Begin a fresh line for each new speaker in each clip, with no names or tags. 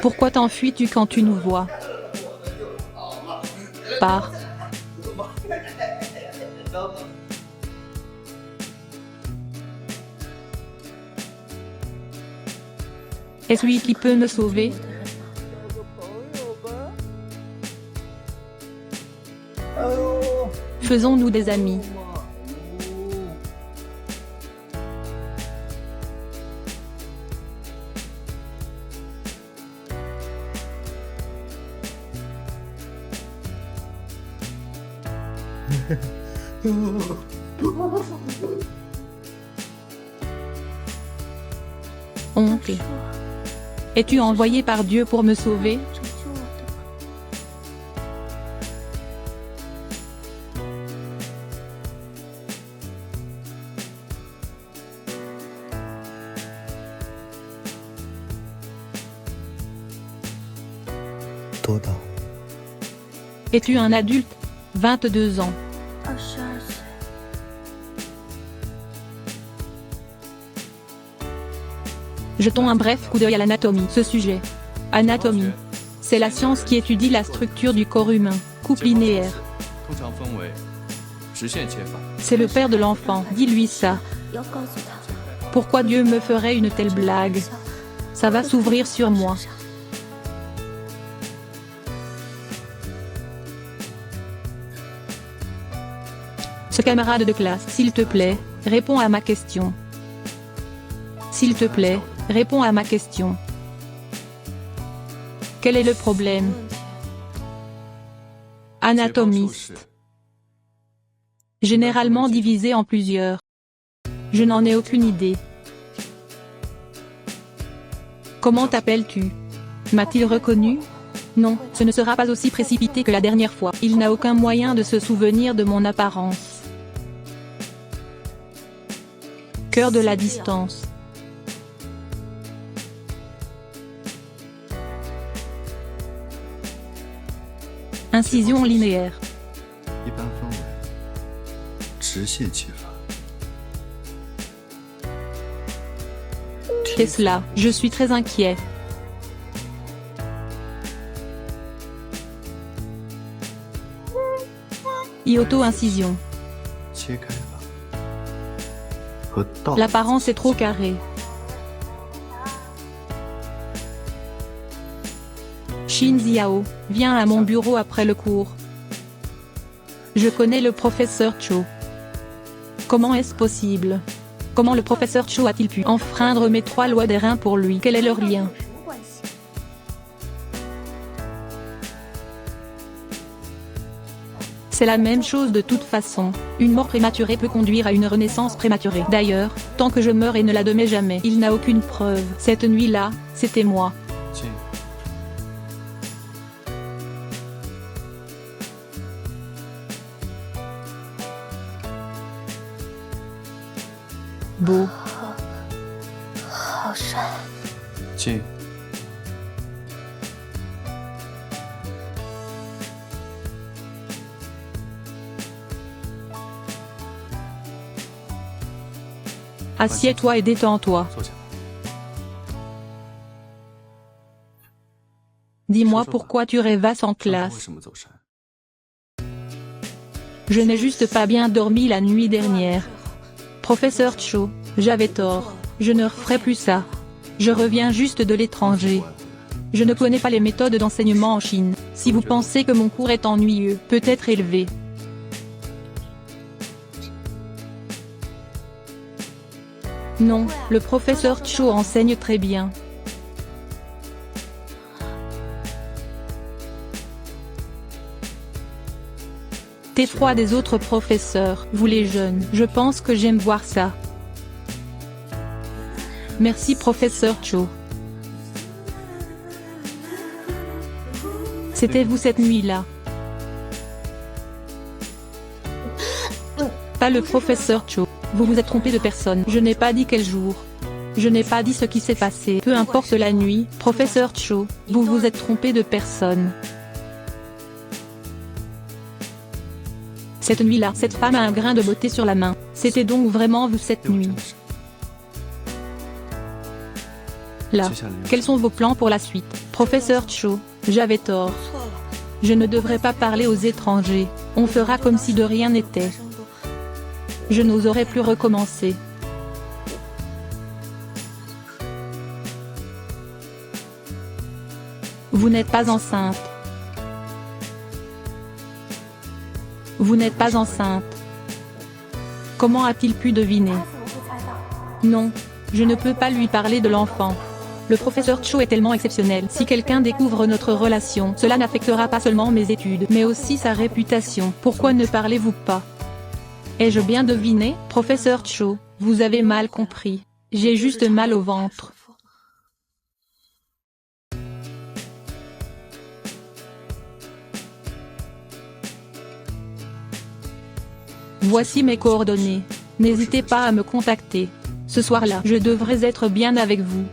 Pourquoi t'enfuis-tu quand tu nous vois? Pars. Est-ce lui qui peut me sauver? Faisons-nous des amis. Oncle. Es-tu envoyé par Dieu pour me sauver? Es-tu un adulte? 22 ans. Jetons un bref coup d'œil à l'anatomie. Ce sujet. Anatomie. C'est la science qui étudie la structure du corps humain. Coupe linéaire. C'est le père de l'enfant. Dis-lui ça. Pourquoi Dieu me ferait une telle blague? Ça va s'ouvrir sur moi. Ce camarade de classe, s'il te plaît, réponds à ma question. S'il te plaît, réponds à ma question. Quel est le problème? Anatomiste. Généralement divisé en plusieurs. Je n'en ai aucune idée. Comment t'appelles-tu? M'a-t-il reconnu? Non, ce ne sera pas aussi précipité que la dernière fois. Il n'a aucun moyen de se souvenir de mon apparence. Cœur de la distance. Incision linéaire. Tesla, je suis très inquiet. Auto-incision. L'apparence est trop carrée. Xin Ziao, viens à mon bureau après le cours. Je connais le professeur Cho. Comment est-ce possible? Comment le professeur Cho a-t-il pu enfreindre mes 3 lois des reins pour lui? Quel est leur lien? C'est la même chose de toute façon. Une mort prématurée peut conduire à une renaissance prématurée. D'ailleurs, tant que je meurs et ne l'admets jamais, il n'a aucune preuve. Cette nuit-là, c'était moi. Beau. Assieds-toi et détends-toi. Dis-moi pourquoi tu rêvasses en classe. Je n'ai juste pas bien dormi la nuit dernière. Professeur Cho, j'avais tort. Je ne referai plus ça. Je reviens juste de l'étranger. Je ne connais pas les méthodes d'enseignement en Chine. Si vous pensez que mon cours est ennuyeux, peut-être élevé. Non, le professeur Cho enseigne très bien. T'es froid des autres professeurs, vous les jeunes, je pense que j'aime voir ça. Merci professeur Cho. C'était vous cette nuit-là. Pas le professeur Cho. Vous vous êtes trompé de personne. Je n'ai pas dit quel jour. Je n'ai pas dit ce qui s'est passé. Peu importe la nuit, professeur Cho, vous vous êtes trompé de personne. Cette nuit-là, cette femme a un grain de beauté sur la main. C'était donc vraiment vous cette nuit. Là. Quels sont vos plans pour la suite? Professeur Cho, j'avais tort. Je ne devrais pas parler aux étrangers. On fera comme si de rien n'était. Je n'oserais plus recommencer. Vous n'êtes pas enceinte. Vous n'êtes pas enceinte. Comment a-t-il pu deviner? Non, je ne peux pas lui parler de l'enfant. Le professeur Cho est tellement exceptionnel. Si quelqu'un découvre notre relation, cela n'affectera pas seulement mes études, mais aussi sa réputation. Pourquoi ne parlez-vous pas? Ai-je bien deviné? Professeur Cho, vous avez mal compris. J'ai juste mal au ventre. Voici mes coordonnées. N'hésitez pas à me contacter. Ce soir-là, je devrais être bien avec vous.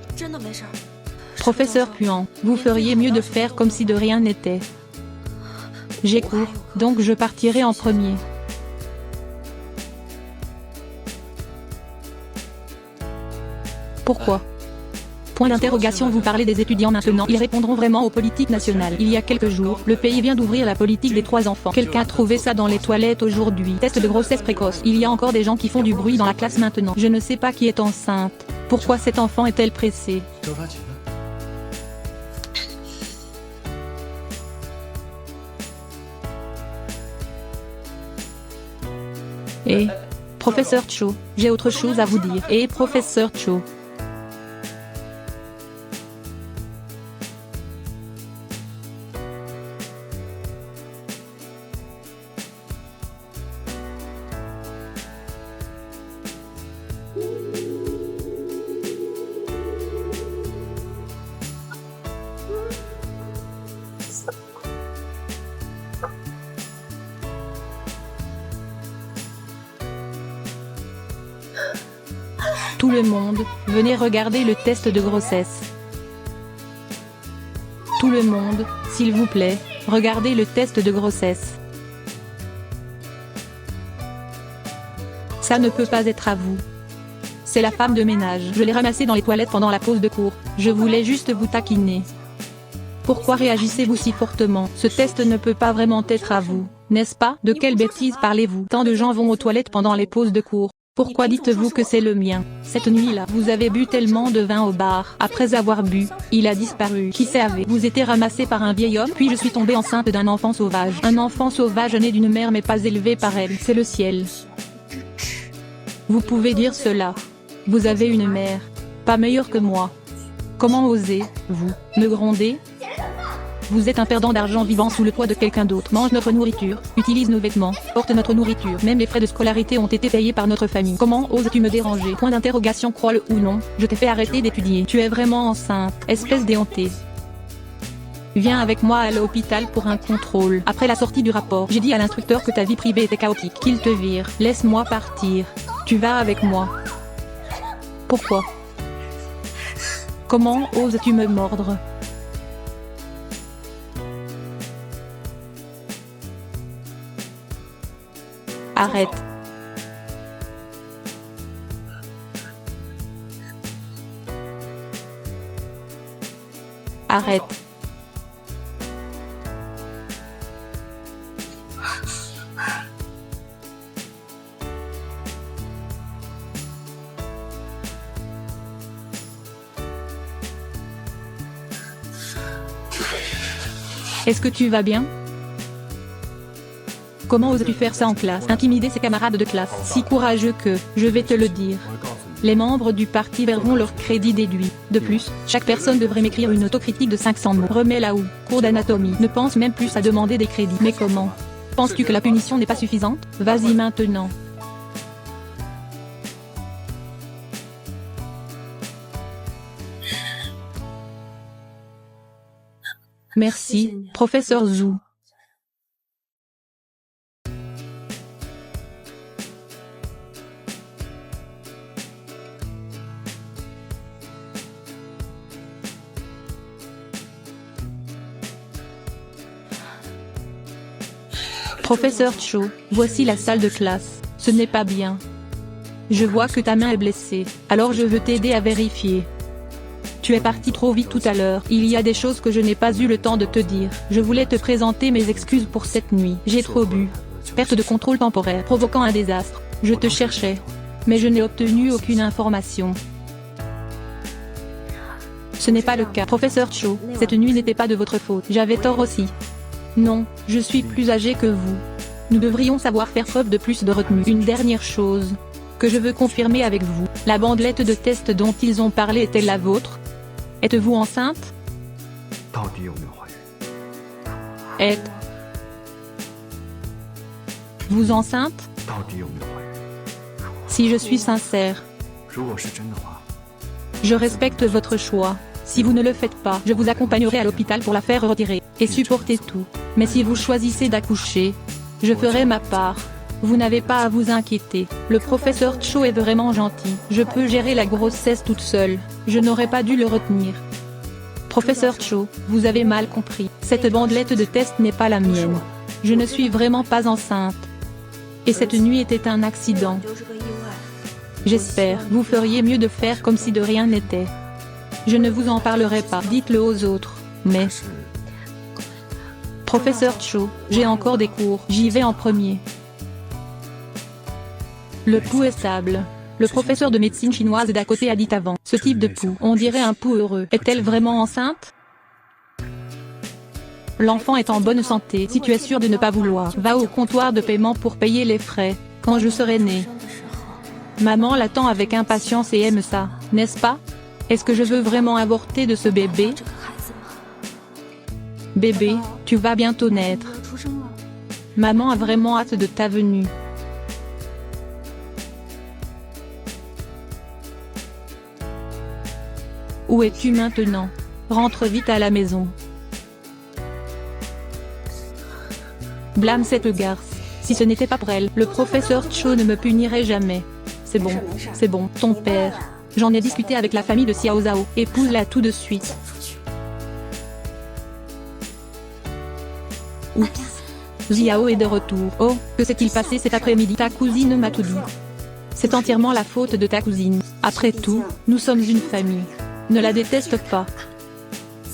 Professeur Puan, vous feriez mieux de faire comme si de rien n'était. J'ai cours, donc je partirai en premier. Pourquoi? Point d'interrogation. Vous parlez des étudiants maintenant. Ils répondront vraiment aux politiques nationales. Il y a quelques jours, le pays vient d'ouvrir la politique des 3 enfants. Quelqu'un a trouvé ça dans les toilettes aujourd'hui. Test de grossesse précoce. Il y a encore des gens qui font du bruit dans la classe maintenant. Je ne sais pas qui est enceinte. Pourquoi cet enfant est-elle pressée? Et professeur Cho, j'ai autre chose à vous dire. Et professeur Cho. Tout le monde, venez regarder le test de grossesse. Tout le monde, s'il vous plaît, regardez le test de grossesse. Ça ne peut pas être à vous. C'est la femme de ménage. Je l'ai ramassée dans les toilettes pendant la pause de cours. Je voulais juste vous taquiner. Pourquoi réagissez-vous si fortement? Ce test ne peut pas vraiment être à vous, n'est-ce pas? De quelle bêtise parlez-vous? Tant de gens vont aux toilettes pendant les pauses de cours. Pourquoi dites-vous que c'est le mien? Cette nuit-là, vous avez bu tellement de vin au bar. Après avoir bu, il a disparu. Qui savait? Vous étiez ramassé par un vieil homme, puis je suis tombée enceinte d'un enfant sauvage. Un enfant sauvage né d'une mère mais pas élevé par elle. C'est le ciel. Vous pouvez dire cela. Vous avez une mère. Pas meilleure que moi. Comment osez-vous me gronder? Vous êtes un perdant d'argent vivant sous le toit de quelqu'un d'autre. Mange notre nourriture, utilise nos vêtements, porte notre nourriture. Même les frais de scolarité ont été payés par notre famille. Comment oses-tu me déranger? Point d'interrogation. Crois-le ou non, je t'ai fait arrêter d'étudier. Tu es vraiment enceinte, espèce d'éhontée. Viens avec moi à l'hôpital pour un contrôle. Après la sortie du rapport, j'ai dit à l'instructeur que ta vie privée était chaotique. Qu'il te vire. Laisse-moi partir. Tu vas avec moi. Pourquoi? Comment oses-tu me mordre? Arrête. Arrête. Est-ce que tu vas bien? Comment oses-tu faire ça en classe? Intimider ses camarades de classe. Si courageux que, je vais te le dire. Les membres du parti verront leur crédit déduit. De plus, chaque personne devrait m'écrire une autocritique de 500 mots. Remets là où, cours d'anatomie. Ne pense même plus à demander des crédits. Mais comment? Penses-tu que la punition n'est pas suffisante? Vas-y maintenant. Merci, professeur Zhu. Professeur Cho, voici la salle de classe. Ce n'est pas bien. Je vois que ta main est blessée, alors je veux t'aider à vérifier. Tu es parti trop vite tout à l'heure. Il y a des choses que je n'ai pas eu le temps de te dire. Je voulais te présenter mes excuses pour cette nuit. J'ai trop bu. Perte de contrôle temporaire provoquant un désastre. Je te cherchais. Mais je n'ai obtenu aucune information. Ce n'est pas le cas. Professeur Cho, cette nuit n'était pas de votre faute. J'avais tort aussi. Non, je suis plus âgé que vous. Nous devrions savoir faire preuve de plus de retenue. Une dernière chose que je veux confirmer avec vous. La bandelette de test dont ils ont parlé est-elle la vôtre? Êtes-vous enceinte? Êtes-vous enceinte? Si je suis sincère, je respecte votre choix. Si vous ne le faites pas, je vous accompagnerai à l'hôpital pour la faire retirer, et supporter tout. Mais si vous choisissez d'accoucher, je ferai ma part. Vous n'avez pas à vous inquiéter. Le professeur Cho est vraiment gentil. Je peux gérer la grossesse toute seule. Je n'aurais pas dû le retenir. Professeur Cho, vous avez mal compris. Cette bandelette de test n'est pas la mienne. Je ne suis vraiment pas enceinte. Et cette nuit était un accident. J'espère, vous feriez mieux de faire comme si de rien n'était. Je ne vous en parlerai pas, dites-le aux autres, mais... Professeur Cho, j'ai encore des cours, j'y vais en premier. Le pouls est stable. Le professeur de médecine chinoise d'à côté a dit avant. Ce type de pouls, on dirait un pouls heureux. Est-elle vraiment enceinte? L'enfant est en bonne santé. Si tu es sûr de ne pas vouloir, va au comptoir de paiement pour payer les frais, quand je serai née. Maman l'attend avec impatience et aime ça, n'est-ce pas? Est-ce que je veux vraiment avorter de ce bébé? Bébé, tu vas bientôt naître. Maman a vraiment hâte de ta venue. Où es-tu maintenant? Rentre vite à la maison. Blâme cette garce. Si ce n'était pas pour elle, le professeur Cho ne me punirait jamais. C'est bon, ton père. J'en ai discuté avec la famille de Xiao Zhao, épouse-la tout de suite. Oups. Xiao est de retour. Oh, que s'est-il passé cet après-midi? Ta cousine m'a tout dit. C'est entièrement la faute de ta cousine. Après tout, nous sommes une famille. Ne la déteste pas.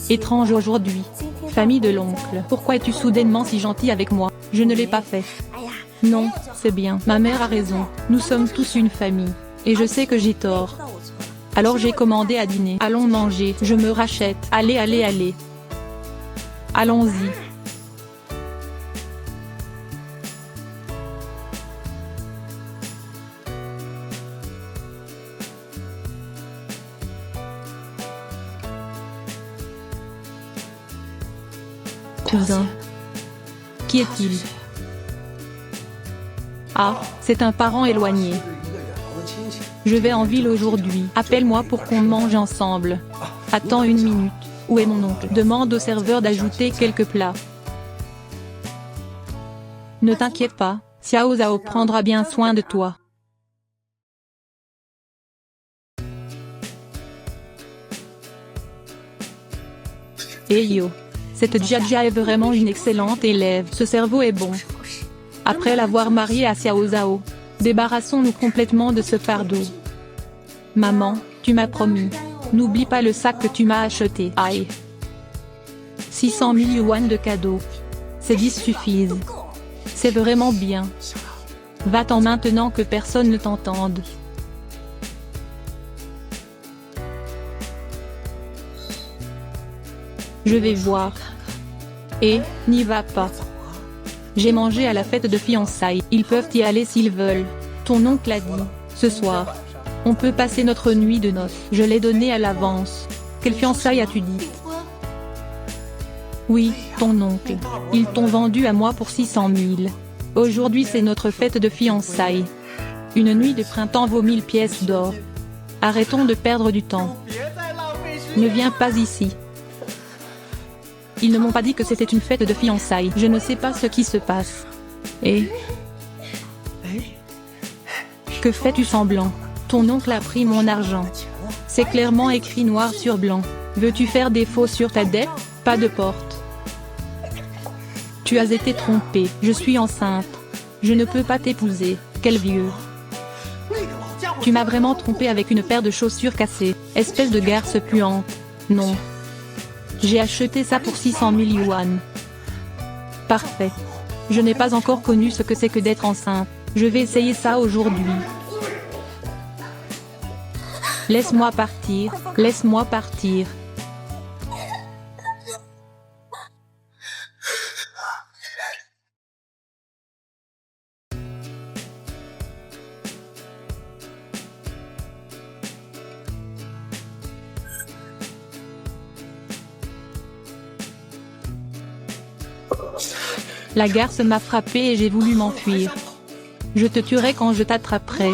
Étrange aujourd'hui. Famille de l'oncle. Pourquoi es-tu soudainement si gentil avec moi? Je ne l'ai pas fait. Non, c'est bien. Ma mère a raison. Nous sommes tous une famille. Et je sais que j'ai tort. Alors j'ai commandé à dîner. Allons manger. Je me rachète. Allez. Allons-y. Cousin. Qui est-il? Ah, c'est un parent éloigné. Je vais en ville aujourd'hui. Appelle-moi pour qu'on mange ensemble. Attends une minute. Où est mon oncle? Demande au serveur d'ajouter quelques plats. Ne t'inquiète pas, Xiao Zhao prendra bien soin de toi. Hey yo. Cette Jia est vraiment une excellente élève. Ce cerveau est bon. Après l'avoir mariée à Xiao Zhao, débarrassons-nous complètement de ce fardeau. Maman, tu m'as promis. N'oublie pas le sac que tu m'as acheté. Aïe. 600 000 yuan de cadeaux. Ces 10 suffisent. C'est vraiment bien. Va-t'en maintenant que personne ne t'entende. Je vais voir. Et, n'y va pas. J'ai mangé à la fête de fiançailles. Ils peuvent y aller s'ils veulent. Ton oncle a dit, ce soir, on peut passer notre nuit de noces. Je l'ai donné à l'avance. Quelle fiançailles as-tu dit? Oui, ton oncle. Ils t'ont vendu à moi pour 600 000. Aujourd'hui c'est notre fête de fiançailles. Une nuit de printemps vaut 1000 pièces d'or. Arrêtons de perdre du temps. Ne viens pas ici. Ils ne m'ont pas dit que c'était une fête de fiançailles. Je ne sais pas ce qui se passe. Et... que fais-tu semblant? Ton oncle a pris mon argent. C'est clairement écrit noir sur blanc. Veux-tu faire défaut sur ta dette? Pas de porte. Tu as été trompé. Je suis enceinte. Je ne peux pas t'épouser. Quel vieux. Tu m'as vraiment trompé avec une paire de chaussures cassées. Espèce de garce puante. Non. J'ai acheté ça pour 600 000 yuan. Parfait. Je n'ai pas encore connu ce que c'est que d'être enceinte. Je vais essayer ça aujourd'hui. Laisse-moi partir, laisse-moi partir. La garce m'a frappé et j'ai voulu m'enfuir. Je te tuerai quand je t'attraperai.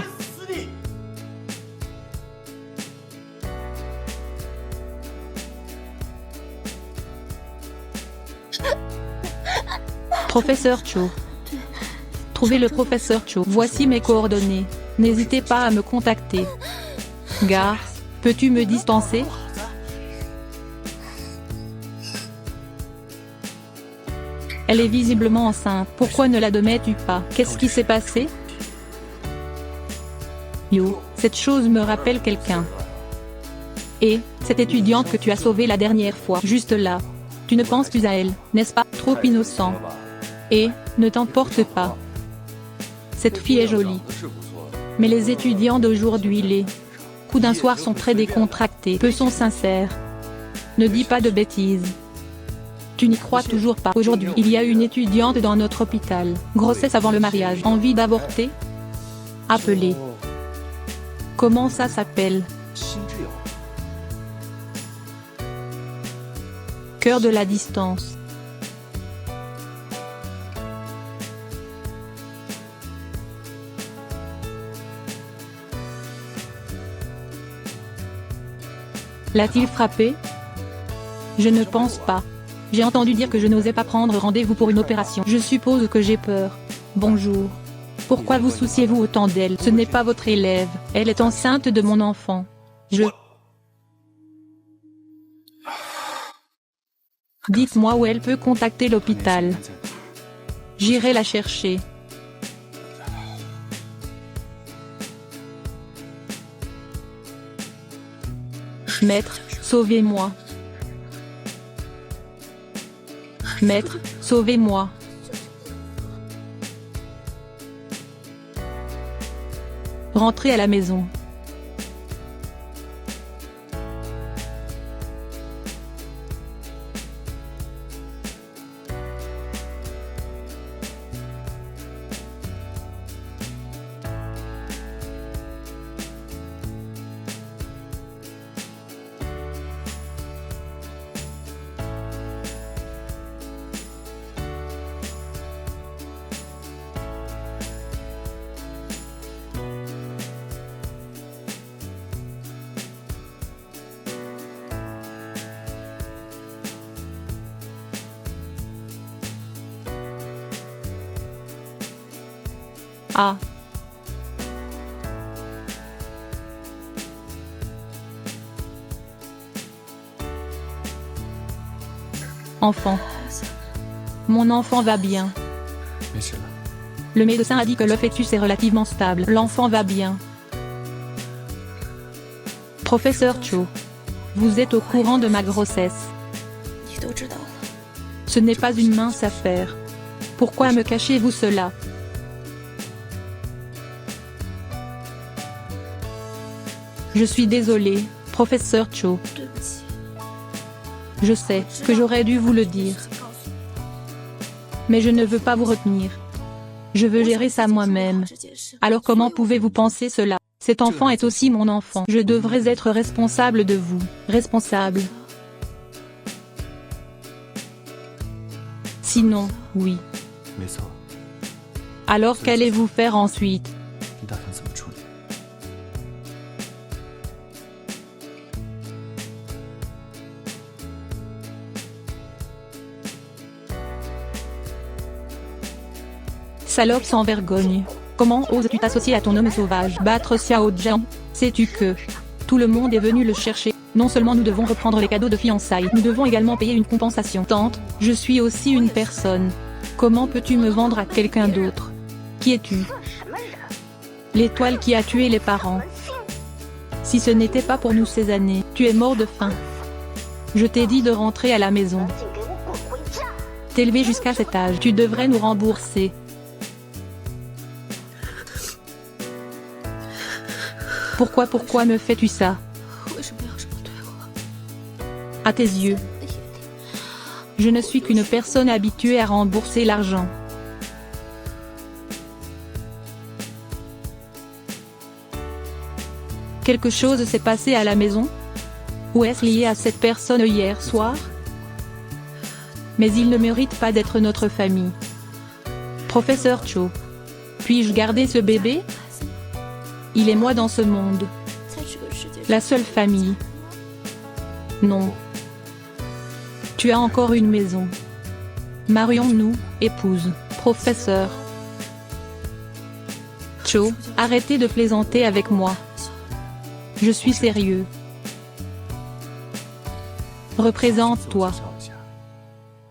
Professeur Cho. Trouvez le professeur Cho. Voici mes coordonnées. N'hésitez pas à me contacter. Garce, peux-tu me distancer? Elle est visiblement enceinte. Pourquoi ne la donnais-tu pas? Qu'est-ce qui s'est passé? Yo, cette chose me rappelle quelqu'un. Et, cette étudiante que tu as sauvée la dernière fois, juste là. Tu ne penses plus à elle, n'est-ce pas? Trop innocent. Et, ne t'emporte pas. Cette fille est jolie. Mais les étudiants d'aujourd'hui, les coups d'un soir sont très décontractés, peu sont sincères. Ne dis pas de bêtises. Tu n'y crois toujours pas. Aujourd'hui, il y a une étudiante dans notre hôpital. Grossesse avant le mariage. Envie d'avorter? Appelez. Comment ça s'appelle? Cœur de la distance. L'a-t-il frappé? Je ne pense pas. J'ai entendu dire que je n'osais pas prendre rendez-vous pour une opération. Je suppose que j'ai peur. Bonjour. Pourquoi vous souciez-vous autant d'elle? Ce n'est pas votre élève. Elle est enceinte de mon enfant. Dites-moi où elle peut contacter l'hôpital. J'irai la chercher. Maître, sauvez-moi. Maître, sauvez-moi. Rentrez à la maison. Ah. Enfant. Mon enfant va bien. Le médecin a dit que le fœtus est relativement stable. L'enfant va bien. Professeur Cho. Vous êtes au courant de ma grossesse. Ce n'est pas une mince affaire. Pourquoi me cachez-vous cela? Je suis désolé, professeur Cho. Je sais que j'aurais dû vous le dire. Mais je ne veux pas vous retenir. Je veux gérer ça moi-même. Alors comment pouvez-vous penser cela? Cet enfant est aussi mon enfant. Je devrais être responsable de vous. Responsable. Sinon, oui. Alors qu'allez-vous faire ensuite? Salope sans vergogne. Comment oses-tu t'associer à ton homme sauvage? Battre Xiao Jiang? Sais-tu que tout le monde est venu le chercher? Non seulement nous devons reprendre les cadeaux de fiançailles, nous devons également payer une compensation. Tante, je suis aussi une personne. Comment peux-tu me vendre à quelqu'un d'autre? Qui es-tu? L'étoile qui a tué les parents. Si ce n'était pas pour nous ces années, tu es mort de faim. Je t'ai dit de rentrer à la maison. T'élever jusqu'à cet âge, tu devrais nous rembourser. Pourquoi me fais-tu ça? À tes yeux, je ne suis qu'une personne habituée à rembourser l'argent. Quelque chose s'est passé à la maison? Ou est-ce lié à cette personne hier soir? Mais il ne mérite pas d'être notre famille. Professeur Cho, puis-je garder ce bébé? Il est moi dans ce monde. La seule famille. Non. Tu as encore une maison. Marions-nous, épouse, professeur. Cho, arrêtez de plaisanter avec moi. Je suis sérieux. Représente-toi.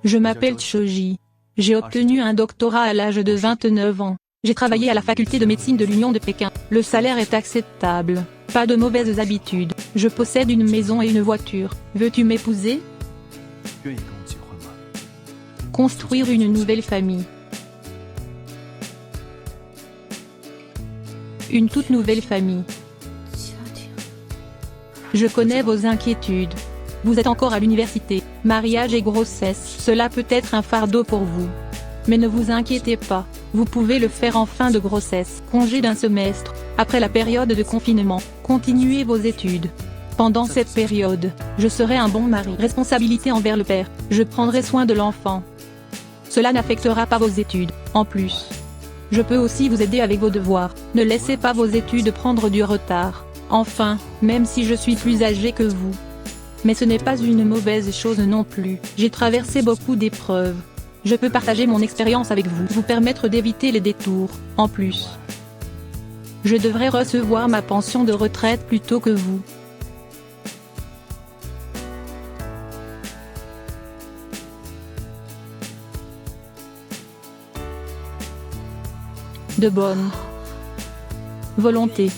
Je m'appelle Choji. J'ai obtenu un doctorat à l'âge de 29 ans. J'ai travaillé à la faculté de médecine de l'Union de Pékin. Le salaire est acceptable. Pas de mauvaises habitudes. Je possède une maison et une voiture. Veux-tu m'épouser? Construire une nouvelle famille. Une toute nouvelle famille. Je connais vos inquiétudes. Vous êtes encore à l'université. Mariage et grossesse, cela peut être un fardeau pour vous. Mais ne vous inquiétez pas, vous pouvez le faire en fin de grossesse. Congé d'un semestre, après la période de confinement, continuez vos études. Pendant cette période, je serai un bon mari. Responsabilité envers le père, je prendrai soin de l'enfant. Cela n'affectera pas vos études, en plus. Je peux aussi vous aider avec vos devoirs. Ne laissez pas vos études prendre du retard. Enfin, même si je suis plus âgé que vous. Mais ce n'est pas une mauvaise chose non plus. J'ai traversé beaucoup d'épreuves. Je peux partager mon expérience avec vous, vous permettre d'éviter les détours. En plus, je devrais recevoir ma pension de retraite plus tôt que vous. De bonne volonté.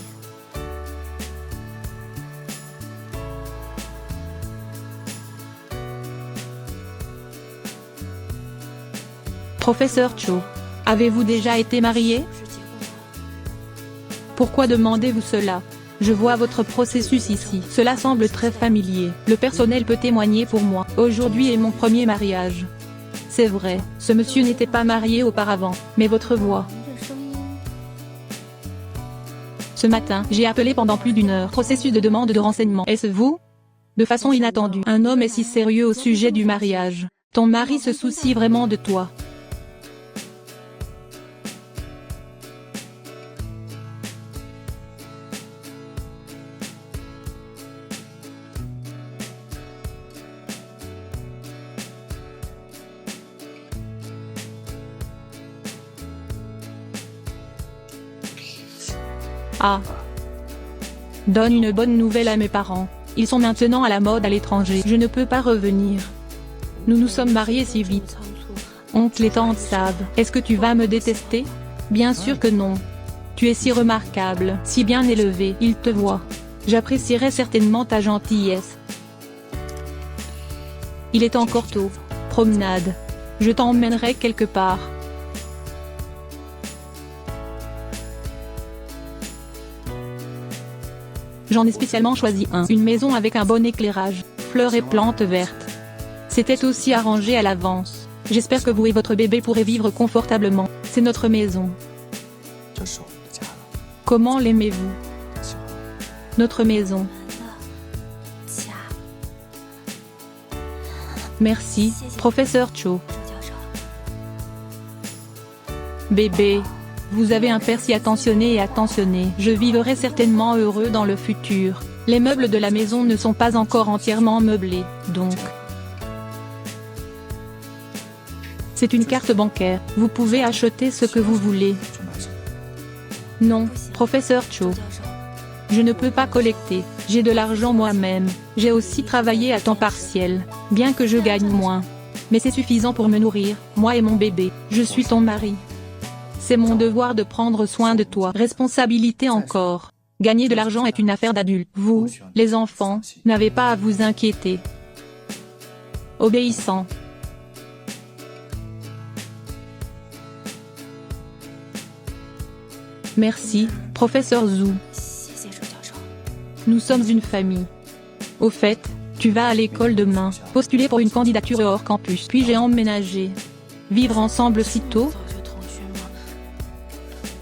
Professeur Cho, avez-vous déjà été marié? Pourquoi demandez-vous cela? Je vois votre processus ici. Cela semble très familier. Le personnel peut témoigner pour moi. Aujourd'hui est mon premier mariage. C'est vrai, ce monsieur n'était pas marié auparavant, mais votre voix. Ce matin, j'ai appelé pendant plus d'une heure. Processus de demande de renseignement. Est-ce vous? De façon inattendue. Un homme est si sérieux au sujet du mariage. Ton mari se soucie vraiment de toi. Ah. Donne une bonne nouvelle à mes parents. Ils sont maintenant à la mode à l'étranger. Je ne peux pas revenir. Nous nous sommes mariés si vite. Oncle et tante savent. Est-ce que tu vas me détester? Bien sûr que non. Tu es si remarquable, si bien élevé. Ils te voient. J'apprécierais certainement ta gentillesse. Il est encore tôt. Promenade. Je t'emmènerai quelque part. J'en ai spécialement choisi une maison avec un bon éclairage, fleurs et plantes vertes. C'était aussi arrangé à l'avance. J'espère que vous et votre bébé pourrez vivre confortablement. C'est notre maison. Comment l'aimez-vous? Notre maison. Merci, professeur Cho. Bébé. Vous avez un père si attentionné et attentionné. Je vivrai certainement heureux dans le futur. Les meubles de la maison ne sont pas encore entièrement meublés, donc. C'est une carte bancaire. Vous pouvez acheter ce que vous voulez. Non, professeur Cho. Je ne peux pas collecter. J'ai de l'argent moi-même. J'ai aussi travaillé à temps partiel, bien que je gagne moins. Mais c'est suffisant pour me nourrir, moi et mon bébé. Je suis ton mari. C'est mon devoir de prendre soin de toi. Responsabilité encore. Gagner de l'argent est une affaire d'adulte. Vous, les enfants, n'avez pas à vous inquiéter. obéissant. Merci, professeur Zhu. Nous sommes une famille. Au fait, tu vas à l'école demain, postuler pour une candidature hors campus. Puis j'ai emménagé. Vivre ensemble si tôt?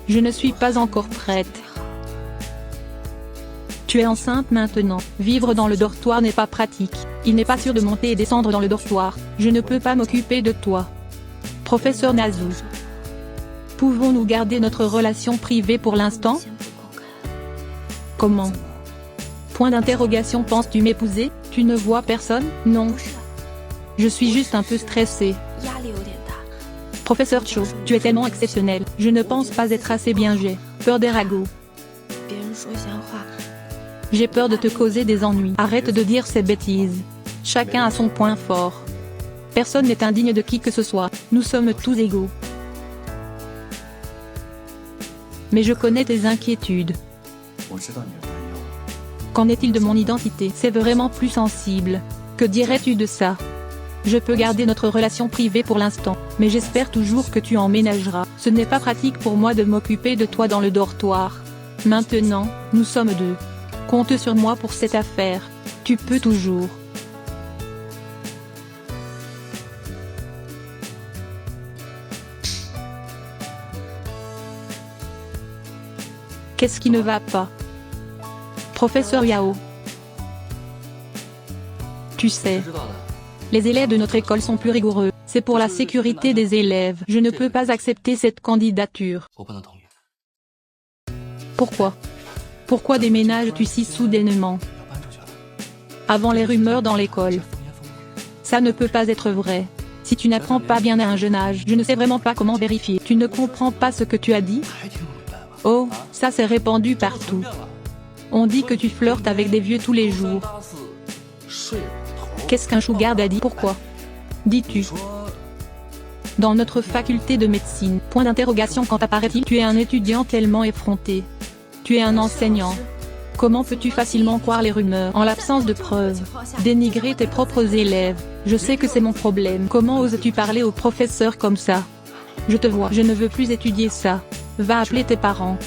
Je ne suis pas encore prête. Tu es enceinte maintenant. Vivre dans le dortoir n'est pas pratique. Il n'est pas sûr de monter et descendre dans le dortoir. Je ne peux pas m'occuper de toi. Professeur Nazu. Pouvons-nous garder notre relation privée pour l'instant? Comment? Point d'interrogation. Penses-tu m'épouser? Tu ne vois personne? Non. Je suis juste un peu stressée. Professeur Cho, tu es tellement exceptionnel. Je ne pense pas être assez bien. J'ai peur des ragots. J'ai peur de te causer des ennuis. Arrête de dire ces bêtises. Chacun a son point fort. Personne n'est indigne de qui que ce soit. Nous sommes tous égaux. Mais je connais tes inquiétudes. Qu'en est-il de mon identité? C'est vraiment plus sensible. Que dirais-tu de ça? Je peux garder notre relation privée pour l'instant, mais j'espère toujours que tu emménageras. Ce n'est pas pratique pour moi de m'occuper de toi dans le dortoir. Maintenant, nous sommes deux. Compte sur moi pour cette affaire. Tu peux toujours. Qu'est-ce qui ne va pas? Professeur Yao. Tu sais, les élèves de notre école sont plus rigoureux. C'est pour la sécurité des élèves. Je ne peux pas accepter cette candidature. Pourquoi? Pourquoi déménages-tu si soudainement? Avant les rumeurs dans l'école. Ça ne peut pas être vrai. Si tu n'apprends pas bien à un jeune âge, je ne sais vraiment pas comment vérifier. Tu ne comprends pas ce que tu as dit? Oh, ça s'est répandu partout. On dit que tu flirtes avec des vieux tous les jours. Qu'est-ce qu'un sugar daddy? Pourquoi? Dis-tu? Dans notre faculté de médecine, point d'interrogation. Quand apparaît-il? Tu es un étudiant tellement effronté. Tu es un enseignant. Comment peux-tu facilement croire les rumeurs, en l'absence de preuves? Dénigrer tes propres élèves. Je sais que c'est mon problème. Comment oses-tu parler au professeur comme ça? Je te vois. Je ne veux plus étudier ça. Va appeler tes parents.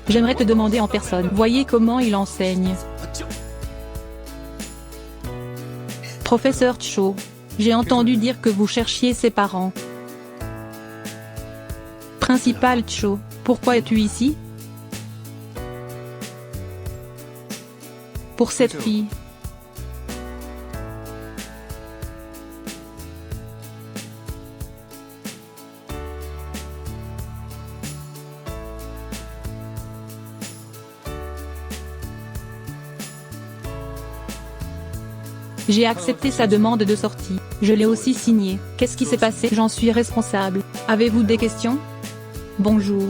J'aimerais te demander en personne. Voyez comment il enseigne. Professeur Cho, j'ai entendu dire que vous cherchiez ses parents. Principal Cho, pourquoi es-tu ici? Pour cette fille. J'ai accepté sa demande de sortie. Je l'ai aussi signée. Qu'est-ce qui s'est passé? J'en suis responsable. Avez-vous des questions? Bonjour.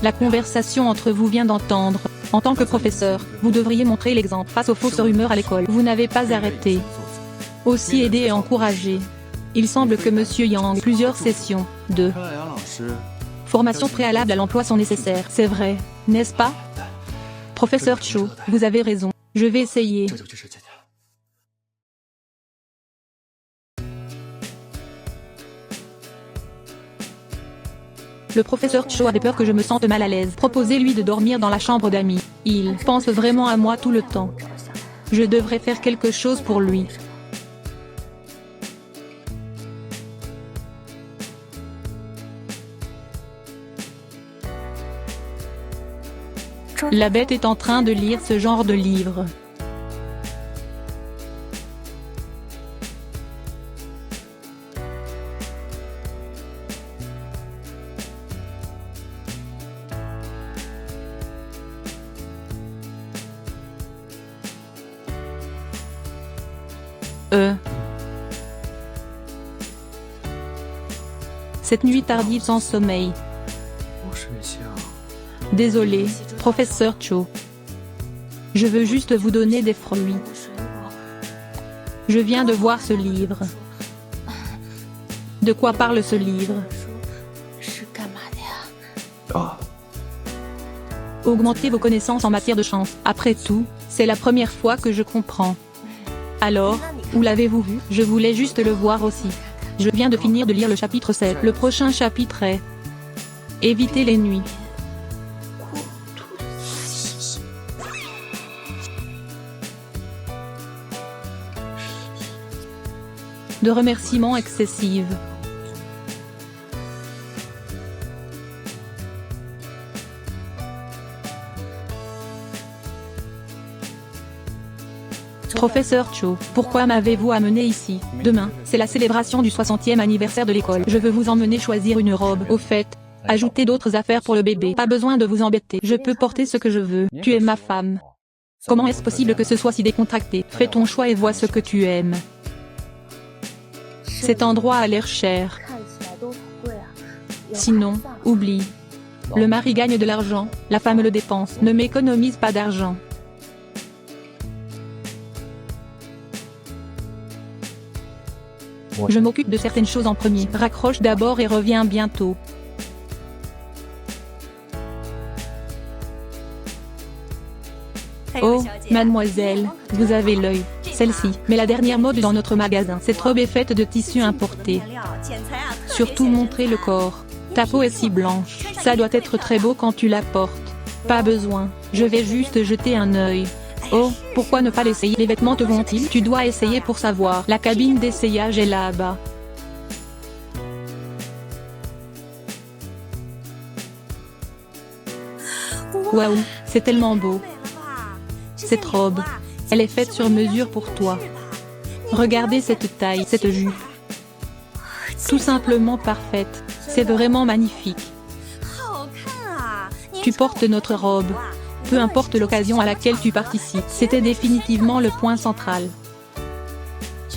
La conversation entre vous vient d'entendre. En tant que professeur, vous devriez montrer l'exemple face aux fausses rumeurs à l'école. Vous n'avez pas arrêté. Aussi aider et encourager. Il semble que Monsieur Yang, plusieurs sessions de formation préalable à l'emploi sont nécessaires. C'est vrai, n'est-ce pas? Professeur Cho, vous avez raison. Je vais essayer. Le professeur Cho avait peur que je me sente mal à l'aise. Proposez-lui de dormir dans la chambre d'amis. Il pense vraiment à moi tout le temps. Je devrais faire quelque chose pour lui. La bête est en train de lire ce genre de livre. Cette nuit tardive sans sommeil. Désolé, professeur Cho. Je veux juste vous donner des fruits. Je viens de voir ce livre. De quoi parle ce livre? Augmentez vos connaissances en matière de chance. Après tout, c'est la première fois que je comprends. Alors, où l'avez-vous vu? Je voulais juste le voir aussi. Je viens de finir de lire le chapitre 7. Le prochain chapitre est éviter les nuits. De remerciements excessives. Professeur Cho, pourquoi m'avez-vous amené ici? Demain, c'est la célébration du 60e anniversaire de l'école. Je veux vous emmener choisir une robe. Au fait, ajoutez d'autres affaires pour le bébé. Pas besoin de vous embêter. Je peux porter ce que je veux. Tu es ma femme. Comment est-ce possible que ce soit si décontracté? Fais ton choix et vois ce que tu aimes. Cet endroit a l'air cher. Sinon, oublie. Le mari gagne de l'argent, la femme le dépense. Ne m'économise pas d'argent. Je m'occupe de certaines choses en premier. Raccroche d'abord et reviens bientôt. Oh, mademoiselle, vous avez l'œil. Celle-ci, mais la dernière mode dans notre magasin. Cette robe est faite de tissu importé. Surtout montrer le corps. Ta peau est si blanche. Ça doit être très beau quand tu la portes. Pas besoin, je vais juste jeter un œil. Oh, pourquoi ne pas l'essayer? Les vêtements te vont-ils? Tu dois essayer pour savoir. La cabine d'essayage est là-bas. Waouh, c'est tellement beau. Cette robe, elle est faite sur mesure pour toi. Regardez cette taille, cette jupe. Tout simplement parfaite. C'est vraiment magnifique. Tu portes notre robe. Peu importe l'occasion à laquelle tu participes, c'était définitivement le point central.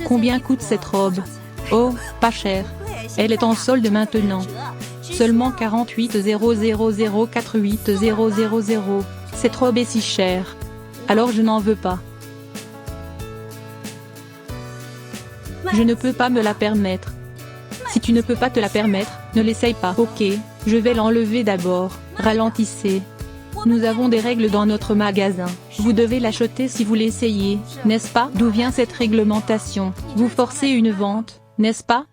Combien coûte cette robe? Oh, pas cher. Elle est en solde maintenant. Seulement 48 000 48 000. Cette robe est si chère. Alors je n'en veux pas. Je ne peux pas me la permettre. Si tu ne peux pas te la permettre, ne l'essaye pas. Ok, je vais l'enlever d'abord. Ralentissez. Nous avons des règles dans notre magasin. Vous devez l'acheter si vous l'essayez, n'est-ce pas? D'où vient cette réglementation? Vous forcez une vente, n'est-ce pas?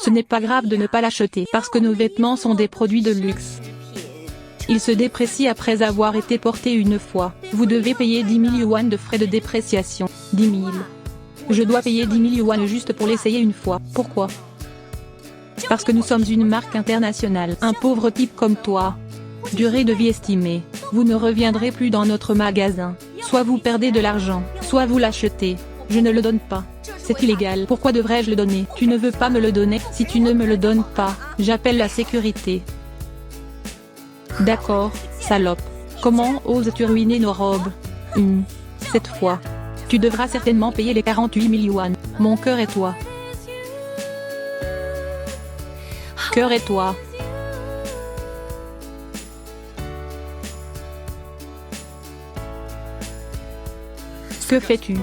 Ce n'est pas grave de ne pas l'acheter, parce que nos vêtements sont des produits de luxe. Ils se déprécient après avoir été portés une fois. Vous devez payer 10 000 yuan de frais de dépréciation. 10 000. Je dois payer 10 000 yuan juste pour l'essayer une fois. Pourquoi? Parce que nous sommes une marque internationale. Un pauvre type comme toi. Durée de vie estimée. Vous ne reviendrez plus dans notre magasin. Soit vous perdez de l'argent, soit vous l'achetez. Je ne le donne pas. C'est illégal. Pourquoi devrais-je le donner? Tu ne veux pas me le donner? Si tu ne me le donnes pas, j'appelle la sécurité. D'accord, salope. Comment oses-tu ruiner nos robes? Cette fois. Tu devras certainement payer les 48 000 yuan. Mon cœur est toi. Cœur est toi. Que fais-tu?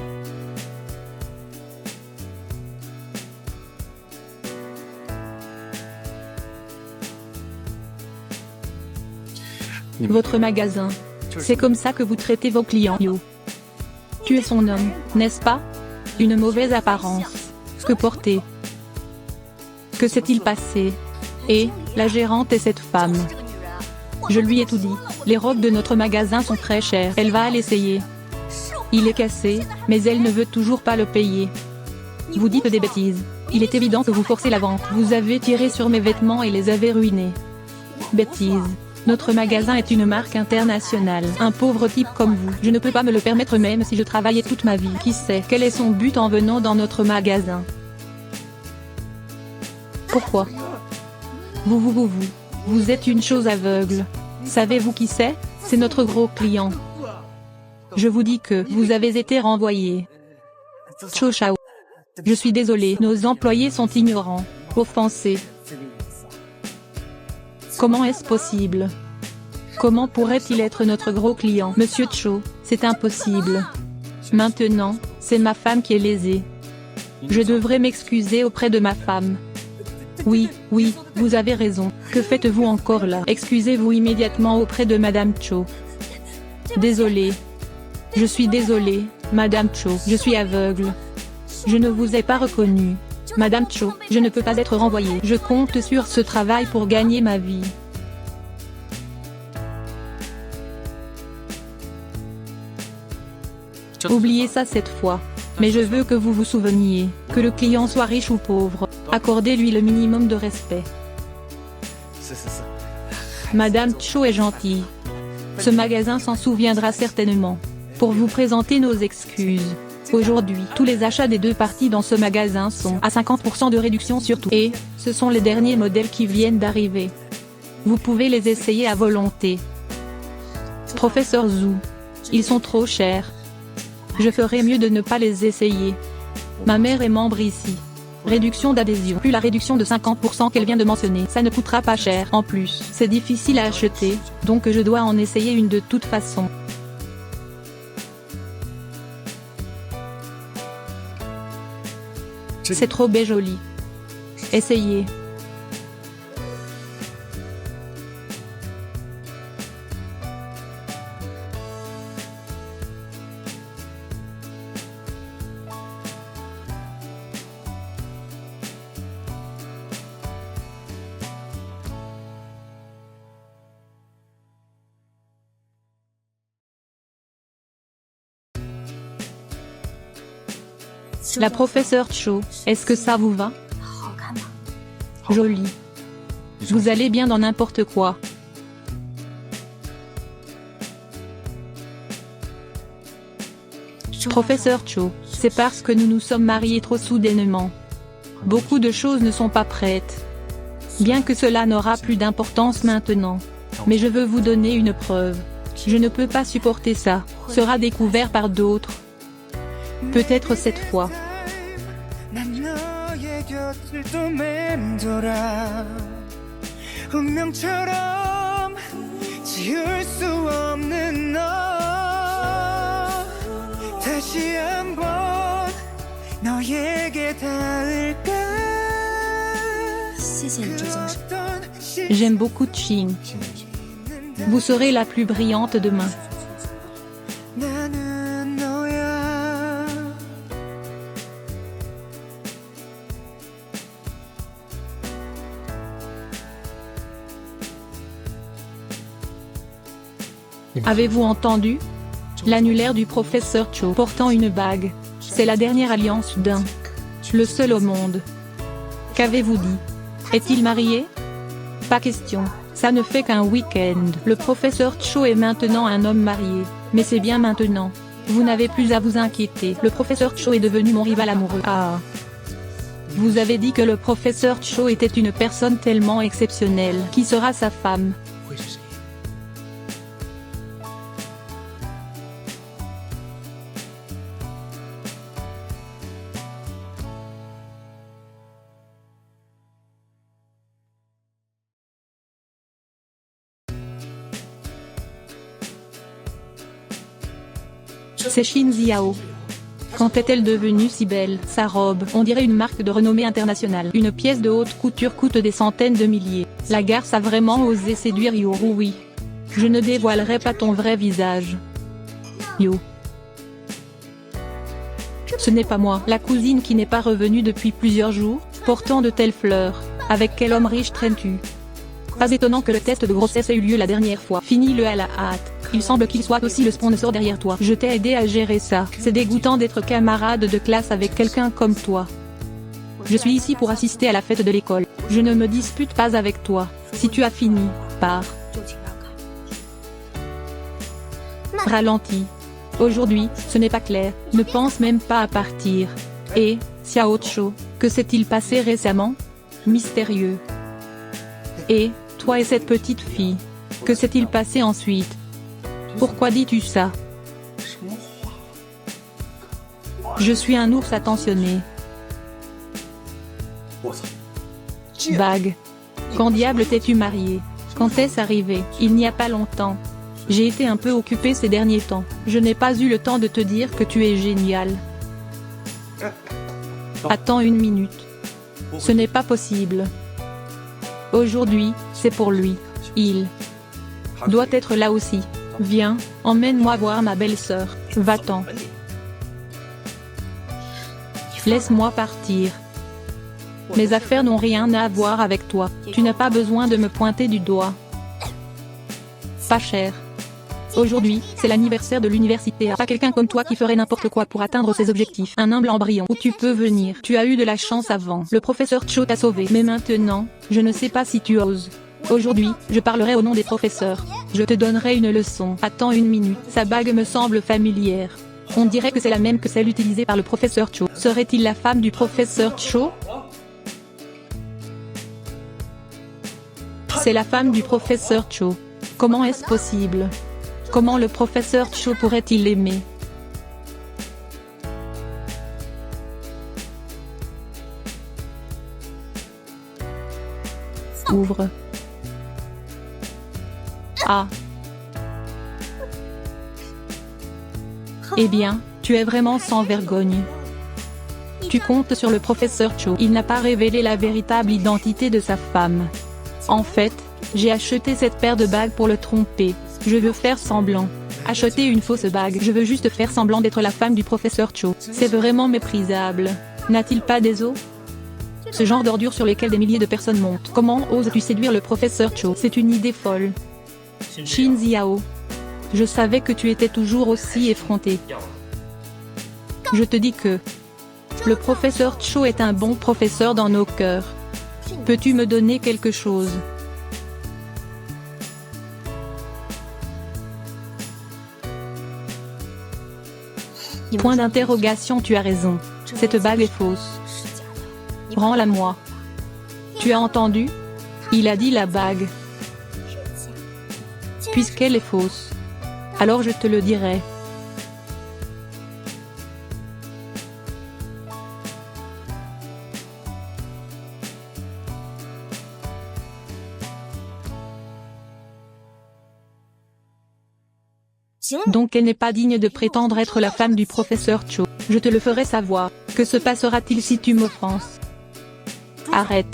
Votre magasin. C'est comme ça que vous traitez vos clients, Yo. Tu es son homme, n'est-ce pas? Une mauvaise apparence. Que porter? Que s'est-il passé? Et, la gérante est cette femme. Je lui ai tout dit. Les robes de notre magasin sont très chères. Elle va l'essayer. Il est cassé, mais elle ne veut toujours pas le payer. Vous dites des bêtises. Il est évident que vous forcez la vente. Vous avez tiré sur mes vêtements et les avez ruinés. Bêtises. Notre magasin est une marque internationale. Un pauvre type comme vous, je ne peux pas me le permettre même si je travaillais toute ma vie. Qui sait quel est son but en venant dans notre magasin? Pourquoi? Vous êtes une chose aveugle. Savez-vous qui c'est? C'est notre gros client. Je vous dis que vous avez été renvoyé. Cho Chao. Je suis désolé, nos employés sont ignorants, offensés. Comment est-ce possible? Comment pourrait-il être notre gros client? Monsieur Cho, c'est impossible. Maintenant, c'est ma femme qui est lésée. Je devrais m'excuser auprès de ma femme. Oui, vous avez raison. Que faites-vous encore là? Excusez-vous immédiatement auprès de Madame Cho. Désolé. Je suis désolé. Madame Cho, je suis aveugle. Je ne vous ai pas reconnu. Madame Cho, je ne peux pas être renvoyée. Je compte sur ce travail pour gagner ma vie. Oubliez ça cette fois. Mais je veux que vous vous souveniez, que le client soit riche ou pauvre, accordez-lui le minimum de respect. Madame Cho est gentille. Ce magasin s'en souviendra certainement. Pour vous présenter nos excuses. Aujourd'hui, tous les achats des deux parties dans ce magasin sont à 50% de réduction sur tout. Et, ce sont les derniers modèles qui viennent d'arriver. Vous pouvez les essayer à volonté. Professeur Zhu. Ils sont trop chers. Je ferais mieux de ne pas les essayer. Ma mère est membre ici. Réduction d'adhésion. Plus la réduction de 50% qu'elle vient de mentionner. Ça ne coûtera pas cher. En plus, c'est difficile à acheter, donc je dois en essayer une de toute façon. C'est trop joli. Essayez. La professeure Cho, est-ce que ça vous va? Joli. Vous allez bien dans n'importe quoi. Professeur Cho, c'est parce que nous nous sommes mariés trop soudainement. Beaucoup de choses ne sont pas prêtes. Bien que cela n'aura plus d'importance maintenant. Mais je veux vous donner une preuve. Je ne peux pas supporter ça. Sera découvert par d'autres. Peut-être cette fois. J'aime beaucoup Ching. Vous serez la plus brillante demain. Avez-vous entendu? L'annulaire du professeur Cho portant une bague. C'est la dernière alliance d'un. Le seul au monde. Qu'avez-vous dit? Est-il marié? Pas question. Ça ne fait qu'un week-end. Le professeur Cho est maintenant un homme marié. Mais c'est bien maintenant. Vous n'avez plus à vous inquiéter. Le professeur Cho est devenu mon rival amoureux. Ah. Vous avez dit que le professeur Cho était une personne tellement exceptionnelle. Qui sera sa femme? C'est Shin Ziao. Quand est-elle devenue si belle? Sa robe, on dirait une marque de renommée internationale. Une pièce de haute couture coûte des centaines de milliers. La garce a vraiment osé séduire Yoru, oui. Je ne dévoilerai pas ton vrai visage. Yo. Ce n'est pas moi, la cousine qui n'est pas revenue depuis plusieurs jours, portant de telles fleurs. Avec quel homme riche traînes-tu? Pas étonnant que le test de grossesse ait eu lieu la dernière fois. Finis-le à la hâte. Il semble qu'il soit aussi le sponsor derrière toi. Je t'ai aidé à gérer ça. C'est dégoûtant d'être camarade de classe avec quelqu'un comme toi. Je suis ici pour assister à la fête de l'école. Je ne me dispute pas avec toi. Si tu as fini, pars. Ralentis. Aujourd'hui, ce n'est pas clair. Ne pense même pas à partir. Et, Xiao Cho, que s'est-il passé récemment? Mystérieux. Et, toi et cette petite fille, que s'est-il passé ensuite? Pourquoi dis-tu ça? Je suis un ours attentionné. Bague. Quand diable t'es-tu marié? Quand est-ce arrivé? Il n'y a pas longtemps. J'ai été un peu occupée ces derniers temps. Je n'ai pas eu le temps de te dire que tu es génial. Attends une minute. Ce n'est pas possible. Aujourd'hui, c'est pour lui. Il doit être là aussi. Viens, emmène-moi voir ma belle-sœur. Va-t'en. Laisse-moi partir. Mes affaires n'ont rien à voir avec toi. Tu n'as pas besoin de me pointer du doigt. Pas cher. Aujourd'hui, c'est l'anniversaire de l'université. Pas quelqu'un comme toi qui ferait n'importe quoi pour atteindre ses objectifs. Un humble embryon où tu peux venir. Tu as eu de la chance avant. Le professeur Cho t'a sauvé. Mais maintenant, je ne sais pas si tu oses. Aujourd'hui, je parlerai au nom des professeurs. Je te donnerai une leçon. Attends une minute. Sa bague me semble familière. On dirait que c'est la même que celle utilisée par le professeur Cho. Serait-il la femme du professeur Cho? C'est la femme du professeur Cho. Comment est-ce possible? Comment le professeur Cho pourrait-il l'aimer? Ouvre. Ah. Eh bien, tu es vraiment sans vergogne. Tu comptes sur le professeur Cho. Il n'a pas révélé la véritable identité de sa femme. En fait, j'ai acheté cette paire de bagues pour le tromper. Je veux faire semblant. Acheter une fausse bague. Je veux juste faire semblant d'être la femme du professeur Cho. C'est vraiment méprisable. N'a-t-il pas des os? Ce genre d'ordures sur lesquelles des milliers de personnes montent. Comment oses-tu séduire le professeur Cho? C'est une idée folle. Shin Ziao. Je savais que tu étais toujours aussi effronté. Je te dis que le professeur Cho est un bon professeur dans nos cœurs. Peux-tu me donner quelque chose? Point d'interrogation, tu as raison. Cette bague est fausse. Rends-la-moi. Tu as entendu? Il a dit la bague. Puisqu'elle est fausse. Alors je te le dirai. Donc elle n'est pas digne de prétendre être la femme du professeur Cho. Je te le ferai savoir. Que se passera-t-il si tu m'offenses? Arrête.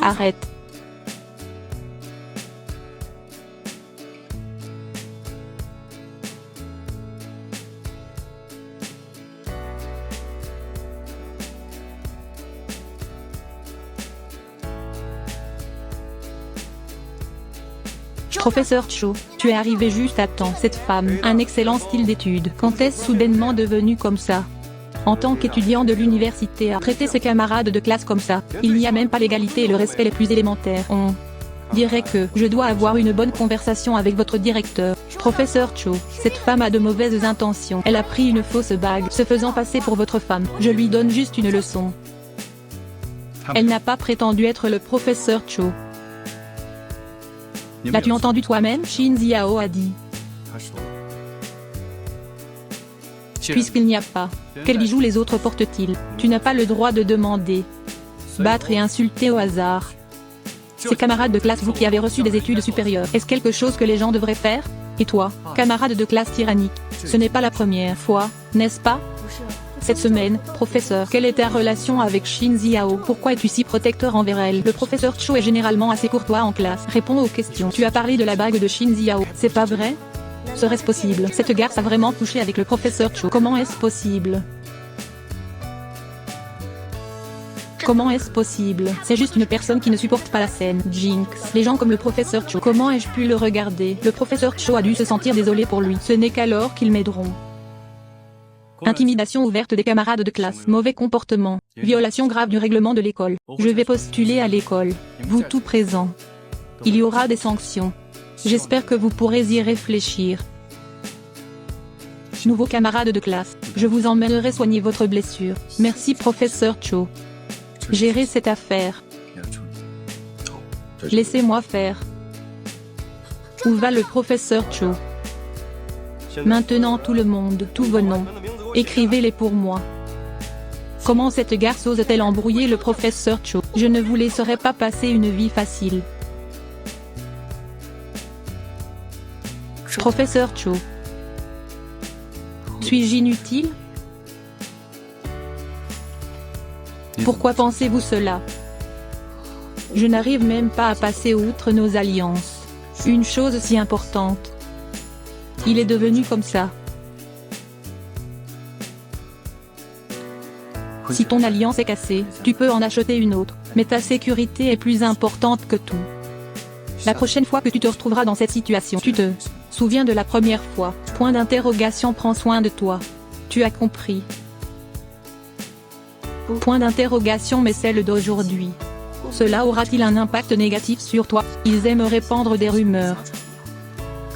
Arrête. Professeur Cho, tu es arrivé juste à temps. Cette femme, un excellent style d'études. Quand est-ce soudainement devenu comme ça? En tant qu'étudiant de l'université, à traiter ses camarades de classe comme ça, il n'y a même pas l'égalité et le respect les plus élémentaires. On dirait que je dois avoir une bonne conversation avec votre directeur. Professeur Cho, cette femme a de mauvaises intentions. Elle a pris une fausse bague, se faisant passer pour votre femme. Je lui donne juste une leçon. Elle n'a pas prétendu être le professeur Cho. L'as-tu entendu toi-même? Shin Ziao a dit. Puisqu'il n'y a pas, quel bijou les autres portent-ils? Tu n'as pas le droit de demander. Battre et insulter au hasard. Ces camarades de classe, vous qui avez reçu des études supérieures, est-ce quelque chose que les gens devraient faire? Et toi, camarade de classe tyrannique, ce n'est pas la première fois, n'est-ce pas? Cette semaine, professeur, quelle est ta relation avec Shin Ziao? Pourquoi es-tu si protecteur envers elle? Le professeur Cho est généralement assez courtois en classe. Réponds aux questions. Tu as parlé de la bague de Shin Ziao, c'est pas vrai? Serait-ce possible? Cette garce a vraiment couché avec le professeur Cho. Comment est-ce possible? Comment est-ce possible? C'est juste une personne qui ne supporte pas la scène. Jinx. Les gens comme le professeur Cho. Comment ai-je pu le regarder? Le professeur Cho a dû se sentir désolé pour lui. Ce n'est qu'alors qu'ils m'aideront. Intimidation ouverte des camarades de classe. Mauvais comportement. Violation grave du règlement de l'école. Je vais postuler à l'école. Vous tout présent. Il y aura des sanctions. J'espère que vous pourrez y réfléchir. Nouveaux camarades de classe, je vous emmènerai soigner votre blessure. Merci professeur Cho. Gérez cette affaire. Laissez-moi faire. Où va le professeur Cho? Maintenant tout le monde, tous vos noms. Écrivez-les pour moi. Comment cette garce ose-t-elle embrouiller le professeur Cho? Je ne vous laisserai pas passer une vie facile. Professeur Cho. Suis-je inutile? Pourquoi pensez-vous cela? Je n'arrive même pas à passer outre nos alliances. Une chose si importante. Il est devenu comme ça. Si ton alliance est cassée, tu peux en acheter une autre, mais ta sécurité est plus importante que tout. La prochaine fois que tu te retrouveras dans cette situation, tu te souviens de la première fois. Point d'interrogation, prends soin de toi. Tu as compris. Point d'interrogation, mais celle d'aujourd'hui. Cela aura-t-il un impact négatif sur toi? Ils aiment répandre des rumeurs.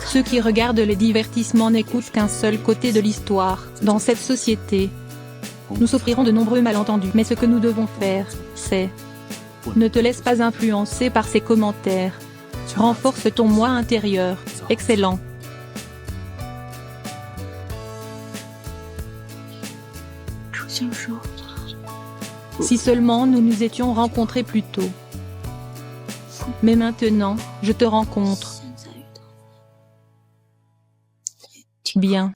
Ceux qui regardent les divertissements n'écoutent qu'un seul côté de l'histoire. Dans cette société, nous souffrirons de nombreux malentendus. Mais ce que nous devons faire, c'est... Ne te laisse pas influencer par ces commentaires. Renforce ton moi intérieur. Excellent. Si seulement nous nous étions rencontrés plus tôt. Mais maintenant, je te rencontre. Bien.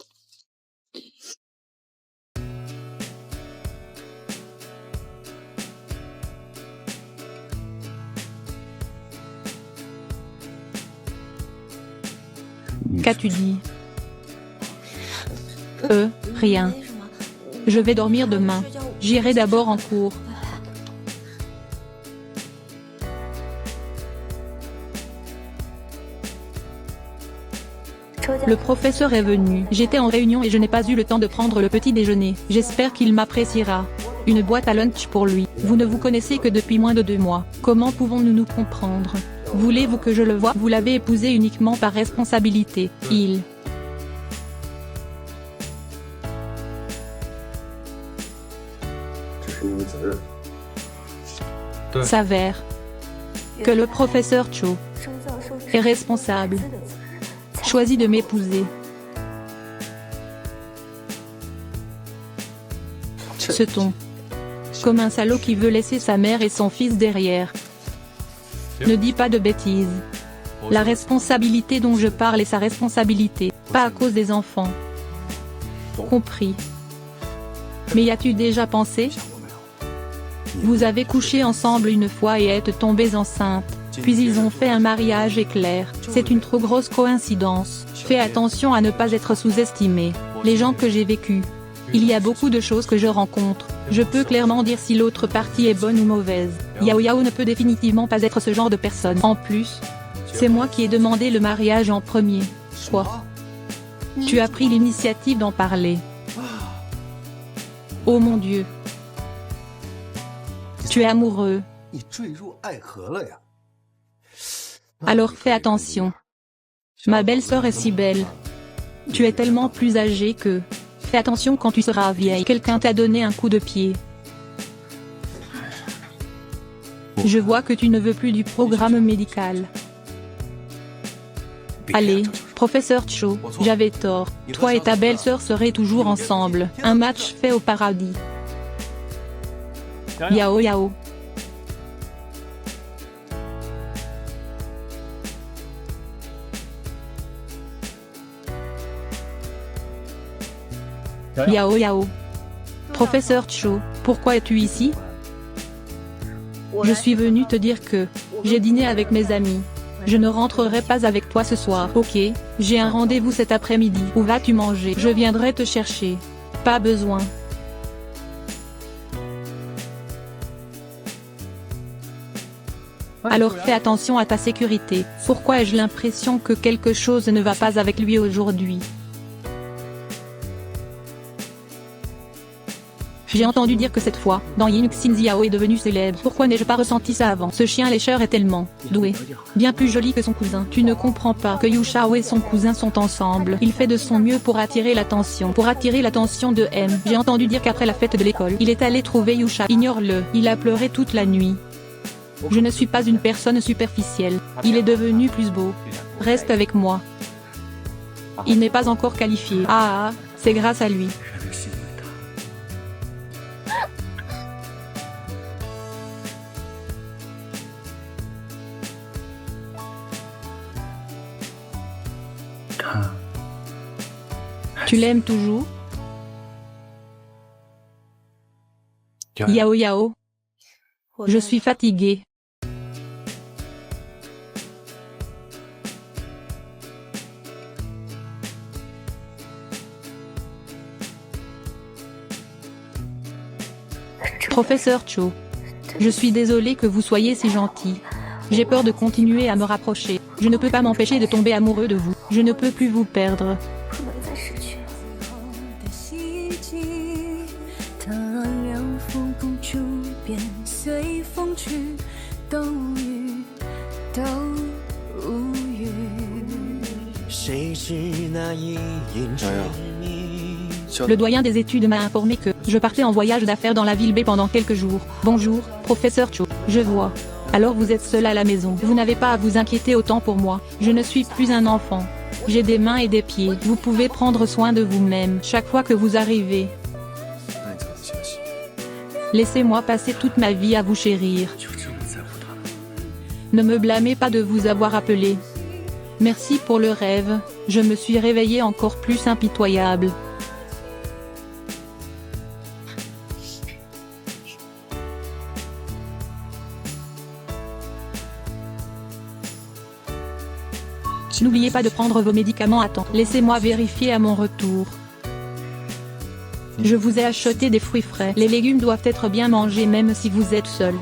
Qu'as-tu dit? Rien. Je vais dormir demain. J'irai d'abord en cours. Le professeur est venu. J'étais en réunion et je n'ai pas eu le temps de prendre le petit déjeuner. J'espère qu'il m'appréciera. Une boîte à lunch pour lui. Vous ne vous connaissez que depuis moins de 2 mois. Comment pouvons-nous nous comprendre? Voulez-vous que je le voie? Vous l'avez épousé uniquement par responsabilité. Il s'avère que le professeur Cho est responsable. Choisit de m'épouser. Ce ton. Comme un salaud qui veut laisser sa mère et son fils derrière. Ne dis pas de bêtises. La responsabilité dont je parle est sa responsabilité, pas à cause des enfants. Compris. Mais y as-tu déjà pensé? Vous avez couché ensemble une fois et êtes tombés enceintes. Puis ils ont fait un mariage éclair. C'est une trop grosse coïncidence. Fais attention à ne pas être sous-estimé. Les gens que j'ai vécus. Il y a beaucoup de choses que je rencontre. Je peux clairement dire si l'autre partie est bonne ou mauvaise. Yao Yao ne peut définitivement pas être ce genre de personne. En plus, c'est moi qui ai demandé le mariage en premier. Quoi? Tu as pris l'initiative d'en parler. Oh mon Dieu. Tu es amoureux. Alors fais attention. Ma belle-sœur est si belle. Tu es tellement plus âgée que... Fais attention quand tu seras vieille. Quelqu'un t'a donné un coup de pied. Je vois que tu ne veux plus du programme médical. Allez, professeur Cho, j'avais tort. Toi et ta belle-sœur seraient toujours ensemble. Un match fait au paradis. Yao Yao. Yao Yao. Professeur Cho, pourquoi es-tu ici? Je suis venu te dire que j'ai dîné avec mes amis. Je ne rentrerai pas avec toi ce soir. Ok, j'ai un rendez-vous cet après-midi. Où vas-tu manger? Je viendrai te chercher. Pas besoin. Alors fais attention à ta sécurité. Pourquoi ai-je l'impression que quelque chose ne va pas avec lui aujourd'hui? J'ai entendu dire que cette fois, dans Yinux Xiao est devenu célèbre. Pourquoi n'ai-je pas ressenti ça avant? Ce chien lécheur est tellement doué. Bien plus joli que son cousin. Tu ne comprends pas que Yu Shao et son cousin sont ensemble. Il fait de son mieux pour attirer l'attention. Pour attirer l'attention de M. J'ai entendu dire qu'après la fête de l'école, il est allé trouver Yu Shao. Ignore-le. Il a pleuré toute la nuit. Je ne suis pas une personne superficielle. Il est devenu plus beau. Reste avec moi. Il n'est pas encore qualifié. Ah, c'est grâce à lui. Tu l'aimes toujours? Yao Yao. Je suis fatiguée. Professeur Cho. Je suis désolée que vous soyez si gentil. J'ai peur de continuer à me rapprocher. Je ne peux pas m'empêcher de tomber amoureux de vous. Je ne peux plus vous perdre.
不能再失去。
Le doyen des études m'a informé que je partais en voyage d'affaires dans la ville B pendant quelques jours. Bonjour, professeur Cho. Je vois. Alors vous êtes seul à la maison. Vous n'avez pas à vous inquiéter autant pour moi. Je ne suis plus un enfant. J'ai des mains et des pieds. Vous pouvez prendre soin de vous-même chaque fois que vous arrivez. Laissez-moi passer toute ma vie à vous chérir. Ne me blâmez pas de vous avoir appelé. Merci pour le rêve. Je me suis réveillée encore plus impitoyable. N'oubliez pas de prendre vos médicaments à temps. Laissez-moi vérifier à mon retour. Je vous ai acheté des fruits frais. Les légumes doivent être bien mangés même si vous êtes seul.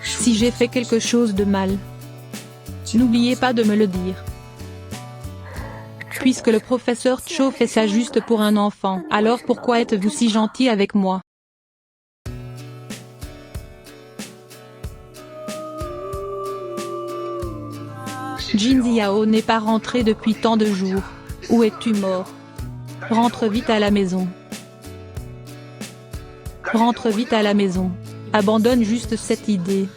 Si j'ai fait quelque chose de mal, n'oubliez pas de me le dire. Puisque le professeur Cho fait ça juste pour un enfant, alors pourquoi êtes-vous si gentil avec moi? Jin Ziao n'est pas rentré depuis tant de jours. Où es-tu mort? Rentre vite à la maison. Rentre vite à la maison. Abandonne juste cette idée.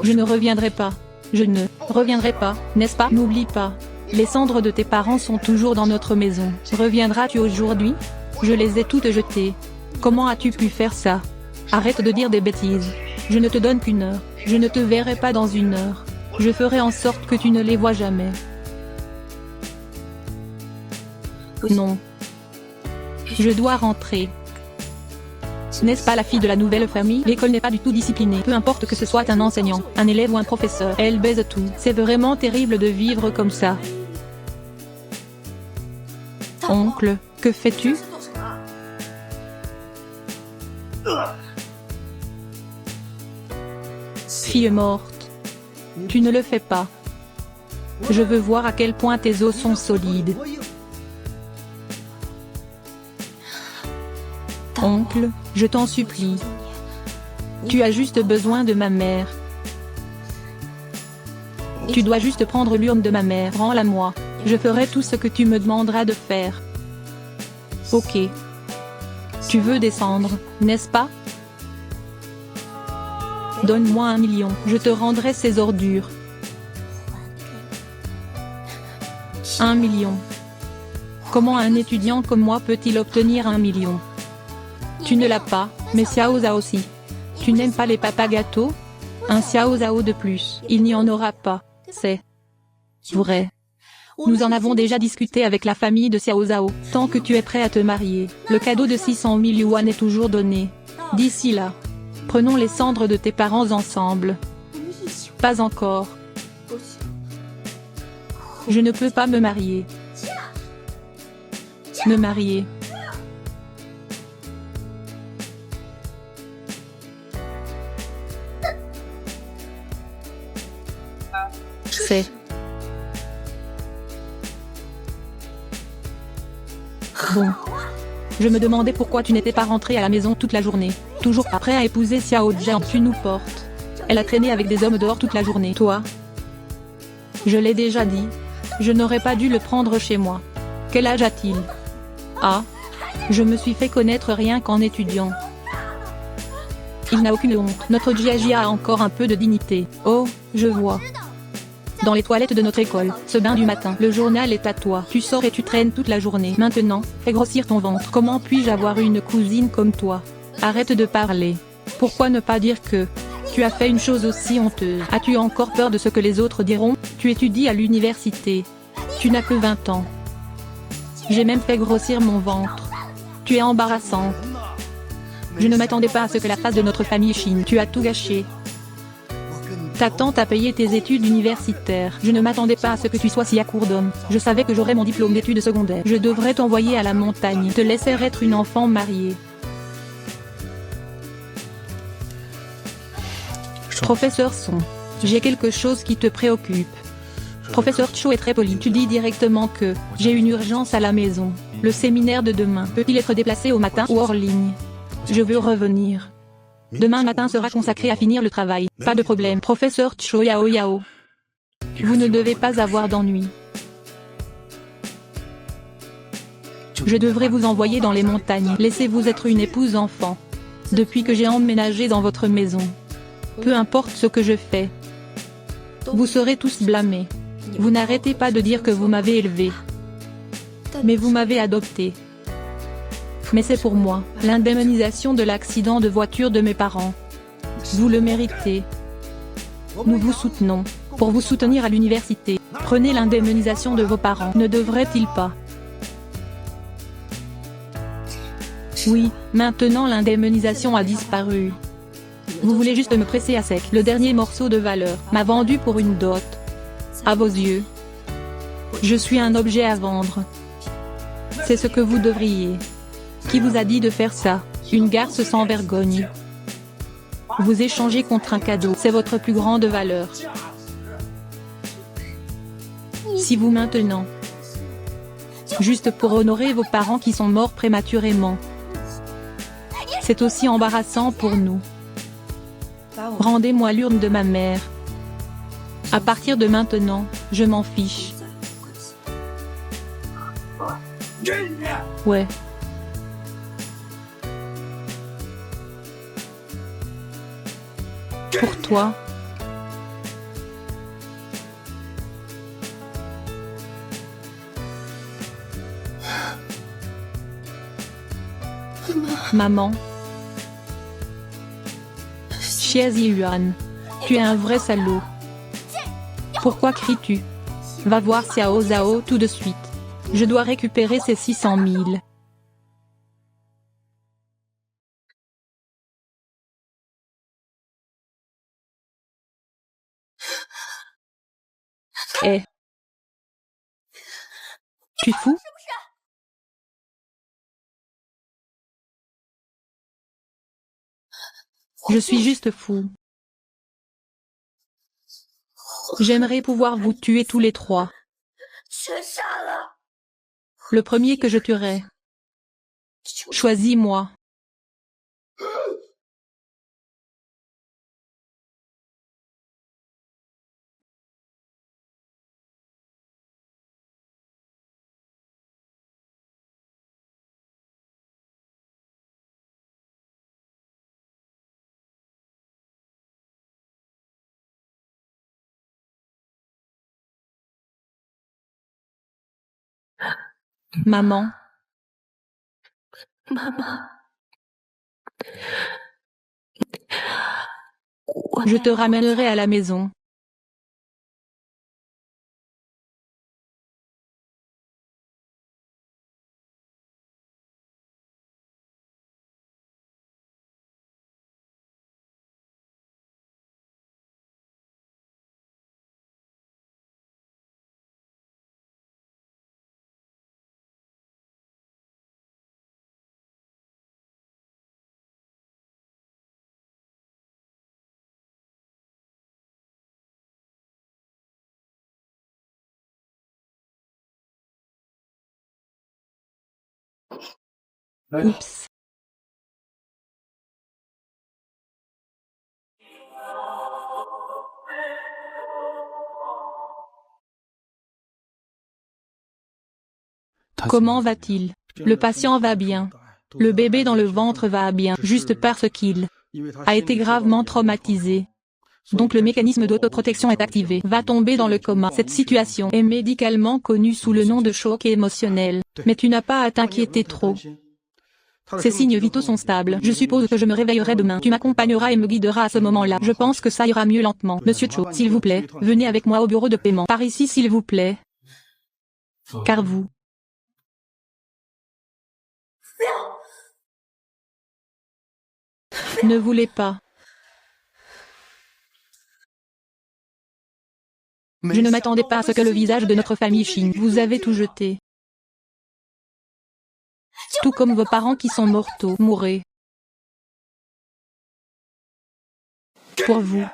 Je ne reviendrai pas. Je ne reviendrai pas, n'est-ce pas? N'oublie pas. Les cendres de tes parents sont toujours dans notre maison. Reviendras-tu aujourd'hui? Je les ai toutes jetées. Comment as-tu pu faire ça? Arrête de dire des bêtises. Je ne te donne qu'une heure. Je ne te verrai pas dans une heure. Je ferai en sorte que tu ne les vois jamais. Non. Je dois rentrer. N'est-ce pas la fille de la nouvelle famille? L'école n'est pas du tout disciplinée. Peu importe que ce soit un enseignant, un élève ou un professeur, elle baise tout. C'est vraiment terrible de vivre comme ça. Oncle, que fais-tu? Fille morte. Tu ne le fais pas. Je veux voir à quel point tes os sont solides. Oncle, je t'en supplie. Tu as juste besoin de ma mère. Tu dois juste prendre l'urne de ma mère. Rends-la-moi. Je ferai tout ce que tu me demanderas de faire. Ok. Tu veux descendre, n'est-ce pas? Donne-moi 1 million. Je te rendrai ces ordures. 1 million. Comment un étudiant comme moi peut-il obtenir 1 million? Tu ne l'as pas, mais Xiao Zhao aussi. Tu n'aimes pas les papas gâteaux? Un Xiao Zhao de plus. Il n'y en aura pas. C'est vrai. Nous en avons déjà discuté avec la famille de Xiao Zhao. Tant que tu es prêt à te marier, le cadeau de 600 000 yuan est toujours donné. D'ici là, prenons les cendres de tes parents ensemble. Pas encore. Je ne peux pas me marier. Me marier. C'est... Bon. Je me demandais pourquoi tu n'étais pas rentré à la maison toute la journée. Toujours pas prêt à épouser Xiao Jian. Tu nous portes. Elle a traîné avec des hommes dehors toute la journée. Toi? Je l'ai déjà dit. Je n'aurais pas dû le prendre chez moi. Quel âge a-t-il? Ah. Je me suis fait connaître rien qu'en étudiant. Il n'a aucune honte. Notre Jia a encore un peu de dignité. Oh, je vois. Dans les toilettes de notre école, ce bain du matin, le journal est à toi. Tu sors et tu traînes toute la journée. Maintenant, fais grossir ton ventre. Comment puis-je avoir une cousine comme toi? Arrête de parler. Pourquoi ne pas dire que tu as fait une chose aussi honteuse? As-tu encore peur de ce que les autres diront? Tu étudies à l'université. Tu n'as que 20 ans. J'ai même fait grossir mon ventre. Tu es embarrassante. Je ne m'attendais pas à ce que la face de notre famille chine. Tu as tout gâché. Ta tante a payé tes études universitaires. Je ne m'attendais pas à ce que tu sois si à court d'hommes. Je savais que j'aurais mon diplôme d'études secondaires. Je devrais t'envoyer à la montagne. Te laisser être une enfant mariée. Professeur Son. J'ai quelque chose qui te préoccupe. Professeur Cho est très poli. Tu dis directement que j'ai une urgence à la maison. Le séminaire de demain peut-il être déplacé au matin ou hors ligne? Je veux revenir. Demain matin sera consacré à finir le travail. Pas de problème. Professeur Cho Yao Yao. Vous ne devez pas avoir d'ennui. Je devrais vous envoyer dans les montagnes. Laissez-vous être une épouse enfant. Depuis que j'ai emménagé dans votre maison. Peu importe ce que je fais. Vous serez tous blâmés. Vous n'arrêtez pas de dire que vous m'avez élevé. Mais vous m'avez adopté. Mais c'est pour moi, l'indemnisation de l'accident de voiture de mes parents. Vous le méritez. Nous vous soutenons. Pour vous soutenir à l'université, prenez l'indemnisation de vos parents. Ne devrait-il pas? Oui, maintenant l'indemnisation a disparu. Vous voulez juste me presser à sec. Le dernier morceau de valeur m'a vendu pour une dot. À vos yeux. Je suis un objet à vendre. C'est ce que vous devriez. Qui vous a dit de faire ça? Une garce sans vergogne. Vous échangez contre un cadeau. C'est votre plus grande valeur. Si vous maintenant. Juste pour honorer vos parents qui sont morts prématurément. C'est aussi embarrassant pour nous. Rendez-moi l'urne de ma mère. À partir de maintenant, je m'en fiche. Ouais. Pour toi. Maman. Xiezi Yuan. Tu es un vrai salaud. Pourquoi cries-tu? Va voir Xiao Zhao tout de suite. Je dois récupérer ces 600 000. Eh. Tu es fou? Je suis juste fou. J'aimerais pouvoir vous tuer tous les trois. Le premier que je tuerai. Choisis-moi. Maman. Je te ramènerai à la maison. Oups. Comment va-t-il? Le patient va bien. Le bébé dans le ventre va bien, juste parce qu'il a été gravement traumatisé. Donc le mécanisme d'autoprotection est activé. Va tomber dans le coma. Cette situation est médicalement connue sous le nom de choc émotionnel. Mais tu n'as pas à t'inquiéter trop. Ces signes vitaux sont stables. Je suppose que je me réveillerai demain. Tu m'accompagneras et me guideras à ce moment-là. Je pense que ça ira mieux lentement. Monsieur Cho, s'il vous plaît, venez avec moi au bureau de paiement. Par ici s'il vous plaît. Car vous... Ne voulez pas. Je ne m'attendais pas à ce que le visage de notre famille Shin. Vous avez tout jeté. Tout comme vos parents qui sont mortaux. Mourrez. Pour vous.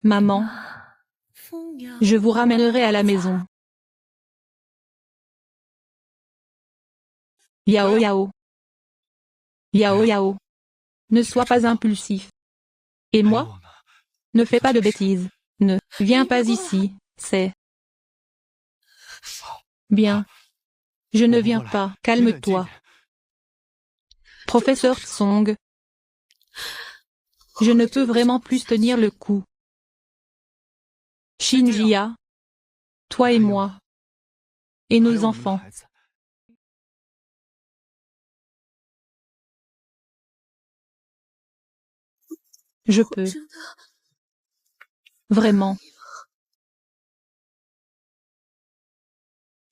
Maman. Je vous ramènerai à la maison. Yao Yao. Yao Yao. Ne sois pas impulsif. Et moi? Ne fais pas de bêtises. Ne viens pas ici, c'est... Bien. Je ne viens pas, calme-toi. Professeur Tsong. Je ne peux vraiment plus tenir le coup. Shinjia. Toi et moi. Et nos enfants. Je peux. Vraiment.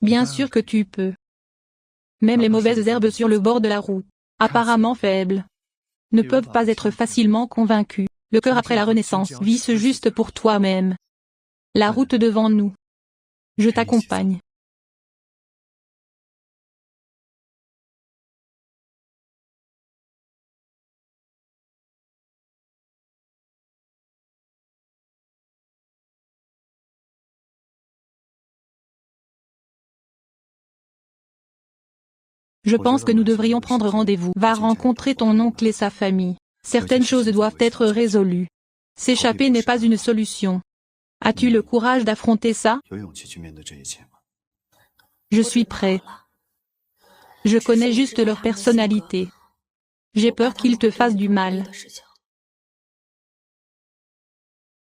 Bien sûr que tu peux. Même les mauvaises herbes sur le bord de la route, apparemment faibles, ne peuvent pas être facilement convaincues. Le cœur après la renaissance, vis juste pour toi-même. La route devant nous. Je t'accompagne. Je pense que nous devrions prendre rendez-vous. Va rencontrer ton oncle et sa famille. Certaines choses doivent être résolues. S'échapper n'est pas une solution. As-tu le courage d'affronter ça? Je suis prêt. Je connais juste leur personnalité. J'ai peur qu'ils te fassent du mal.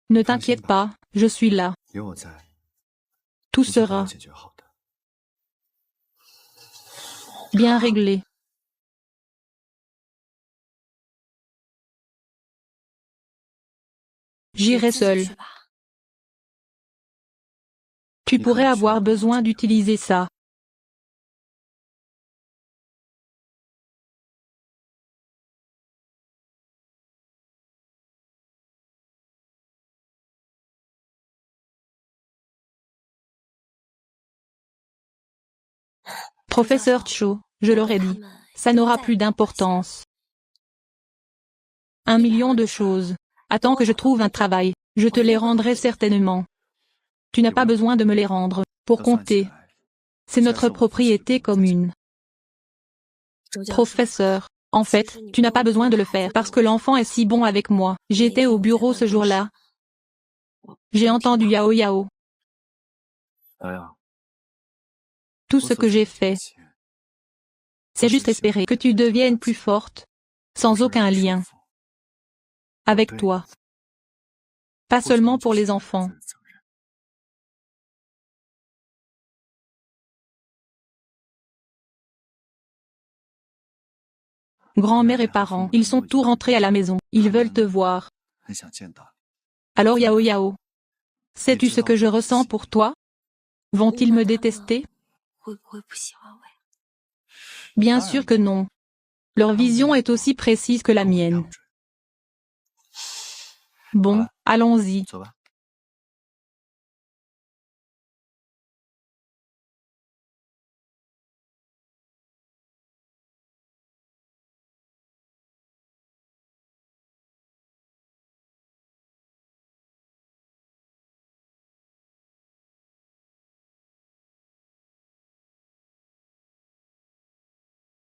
Ne t'inquiète pas, je suis là. Tout sera bien réglé. J'irai seul. Tu pourrais avoir besoin d'utiliser ça. Professeur Cho, je l'aurais dit, ça n'aura plus d'importance. 1 million de choses. Attends que je trouve un travail, je te les rendrai certainement. Tu n'as pas besoin de me les rendre, pour compter. C'est notre propriété commune. Professeur, en fait, tu n'as pas besoin de le faire parce que l'enfant est si bon avec moi. J'étais au bureau ce jour-là. J'ai entendu Yao Yao. Tout ce que j'ai fait, c'est juste espérer que tu deviennes plus forte, sans aucun lien avec toi. Pas seulement pour les enfants. Grand-mère et parents, ils sont tous rentrés à la maison. Ils veulent te voir. Alors Yao Yao, sais-tu ce que je ressens pour toi? Vont-ils me détester? Bien sûr que non. Leur vision est aussi précise que la mienne. Bon, allons-y.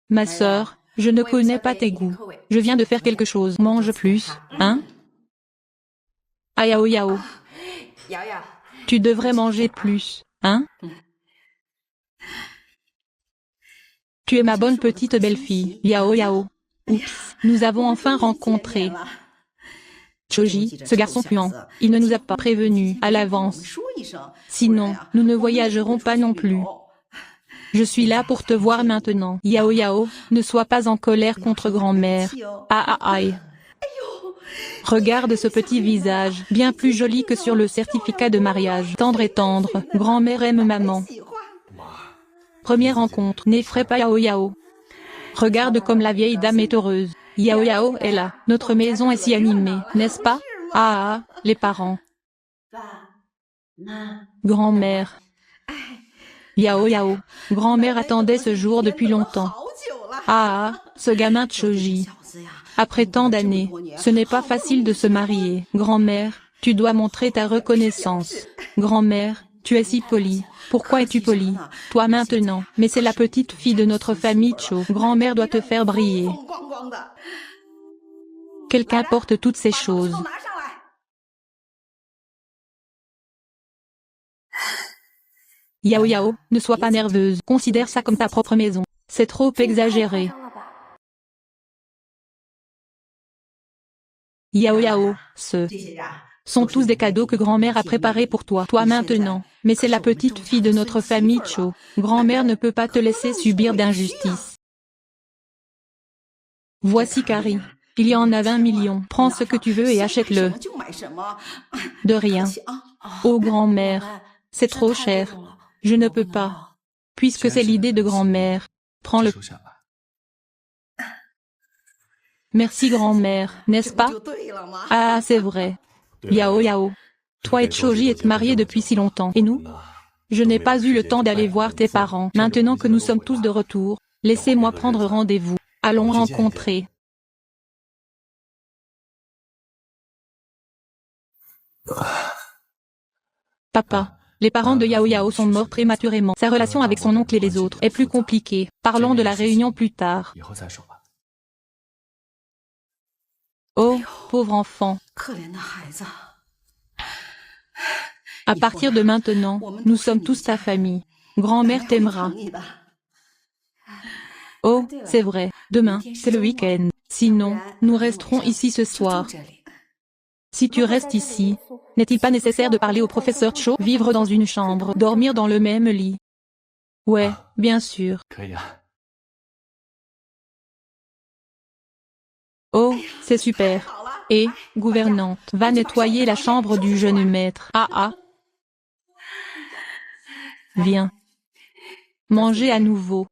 Ma sœur, je ne connais pas tes goûts. Je viens de faire quelque chose. Mange plus, hein? Ah Yao Yao. Tu devrais manger plus, hein? Tu es ma bonne petite belle-fille, Yao Yao. Oups, nous avons enfin rencontré Choji, ce garçon puant. Il ne nous a pas prévenus à l'avance. Sinon, nous ne voyagerons pas non plus. Je suis là pour te voir maintenant. Yao Yao, ne sois pas en colère contre grand-mère. Ah ah aïe. Regarde ce petit visage, bien plus joli que sur le certificat de mariage. Tendre et tendre, grand-mère aime maman. Première rencontre. N'effraie pas Yao Yao. Regarde comme la vieille dame est heureuse. Yao Yao est là. Notre maison est si animée, n'est-ce pas? Ah ah, les parents. Grand-mère. Yao Yao. Grand-mère attendait ce jour depuis longtemps. Ah ah, ce gamin Choji. Après tant d'années, ce n'est pas facile de se marier. Grand-mère, tu dois montrer ta reconnaissance. Grand-mère, tu es si polie. Pourquoi es-tu polie? Toi maintenant. Mais c'est la petite fille de notre famille Cho. Grand-mère doit te faire briller. Quelqu'un porte toutes ces choses. Yao Yao, ne sois pas nerveuse. Considère ça comme ta propre maison. C'est trop exagéré. Yao Yao, ce sont tous des cadeaux que grand-mère a préparés pour toi. Toi maintenant. Mais c'est la petite fille de notre famille Cho. Grand-mère ne peut pas te laisser subir d'injustice. Voici Carrie. Il y en a 20 millions. Prends ce que tu veux et achète-le. De rien. Oh grand-mère. C'est trop cher. Je ne peux pas. Puisque c'est l'idée de grand-mère. Prends-le. Merci grand-mère, n'est-ce pas? Ah, c'est vrai. Yao Yao. Toi et Choji êtes mariés depuis si longtemps. Et nous? Je n'ai pas eu le temps d'aller voir tes parents. Maintenant que nous sommes tous de retour, laissez-moi prendre rendez-vous. Allons rencontrer. Papa. Les parents de Yao Yao sont morts prématurément. Sa relation avec son oncle et les autres est plus compliquée. Parlons de la réunion plus tard. Oh, pauvre enfant. À partir de maintenant, nous sommes tous ta famille. Grand-mère t'aimera. Oh, c'est vrai. Demain, c'est le week-end. Sinon, nous resterons ici ce soir. Si tu restes ici, n'est-il pas nécessaire de parler au professeur Cho? Vivre dans une chambre, dormir dans le même lit. Ouais, bien sûr. Oh, c'est super. Et, gouvernante, va nettoyer la chambre du jeune maître. Ah ah. Viens. Manger à nouveau.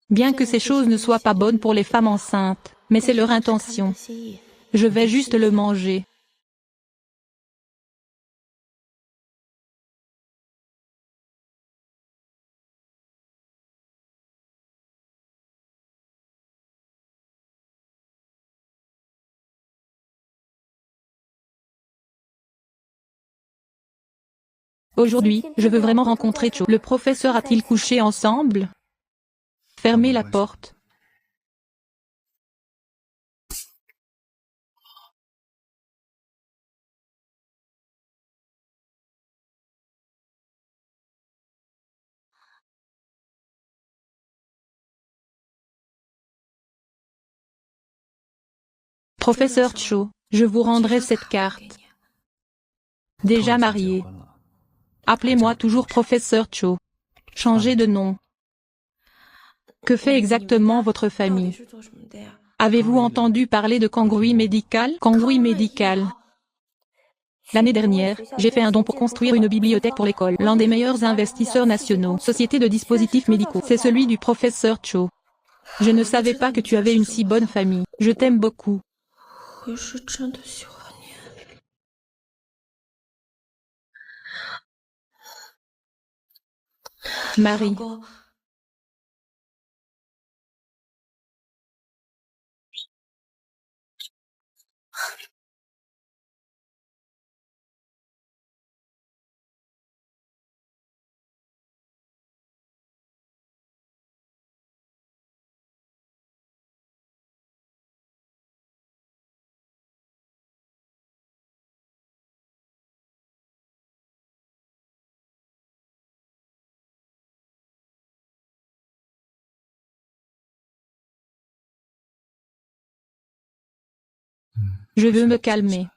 Bien que ces choses ne soient pas bonnes pour les femmes enceintes, mais c'est leur intention. Je vais juste le manger. Aujourd'hui, je veux vraiment rencontrer Cho. Le professeur a-t-il couché ensemble? Fermez la porte. Professeur Cho, je vous rendrai cette carte. Déjà marié. Appelez-moi toujours professeur Cho. Changez de nom. Que fait exactement votre famille? Avez-vous entendu parler de Kangui médical? Kangui médical. L'année dernière, j'ai fait un don pour construire une bibliothèque pour l'école. L'un des meilleurs investisseurs nationaux, société de dispositifs médicaux, c'est celui du professeur Cho. Je ne savais pas que tu avais une si bonne famille. Je t'aime beaucoup. Marie. Je veux me calmer.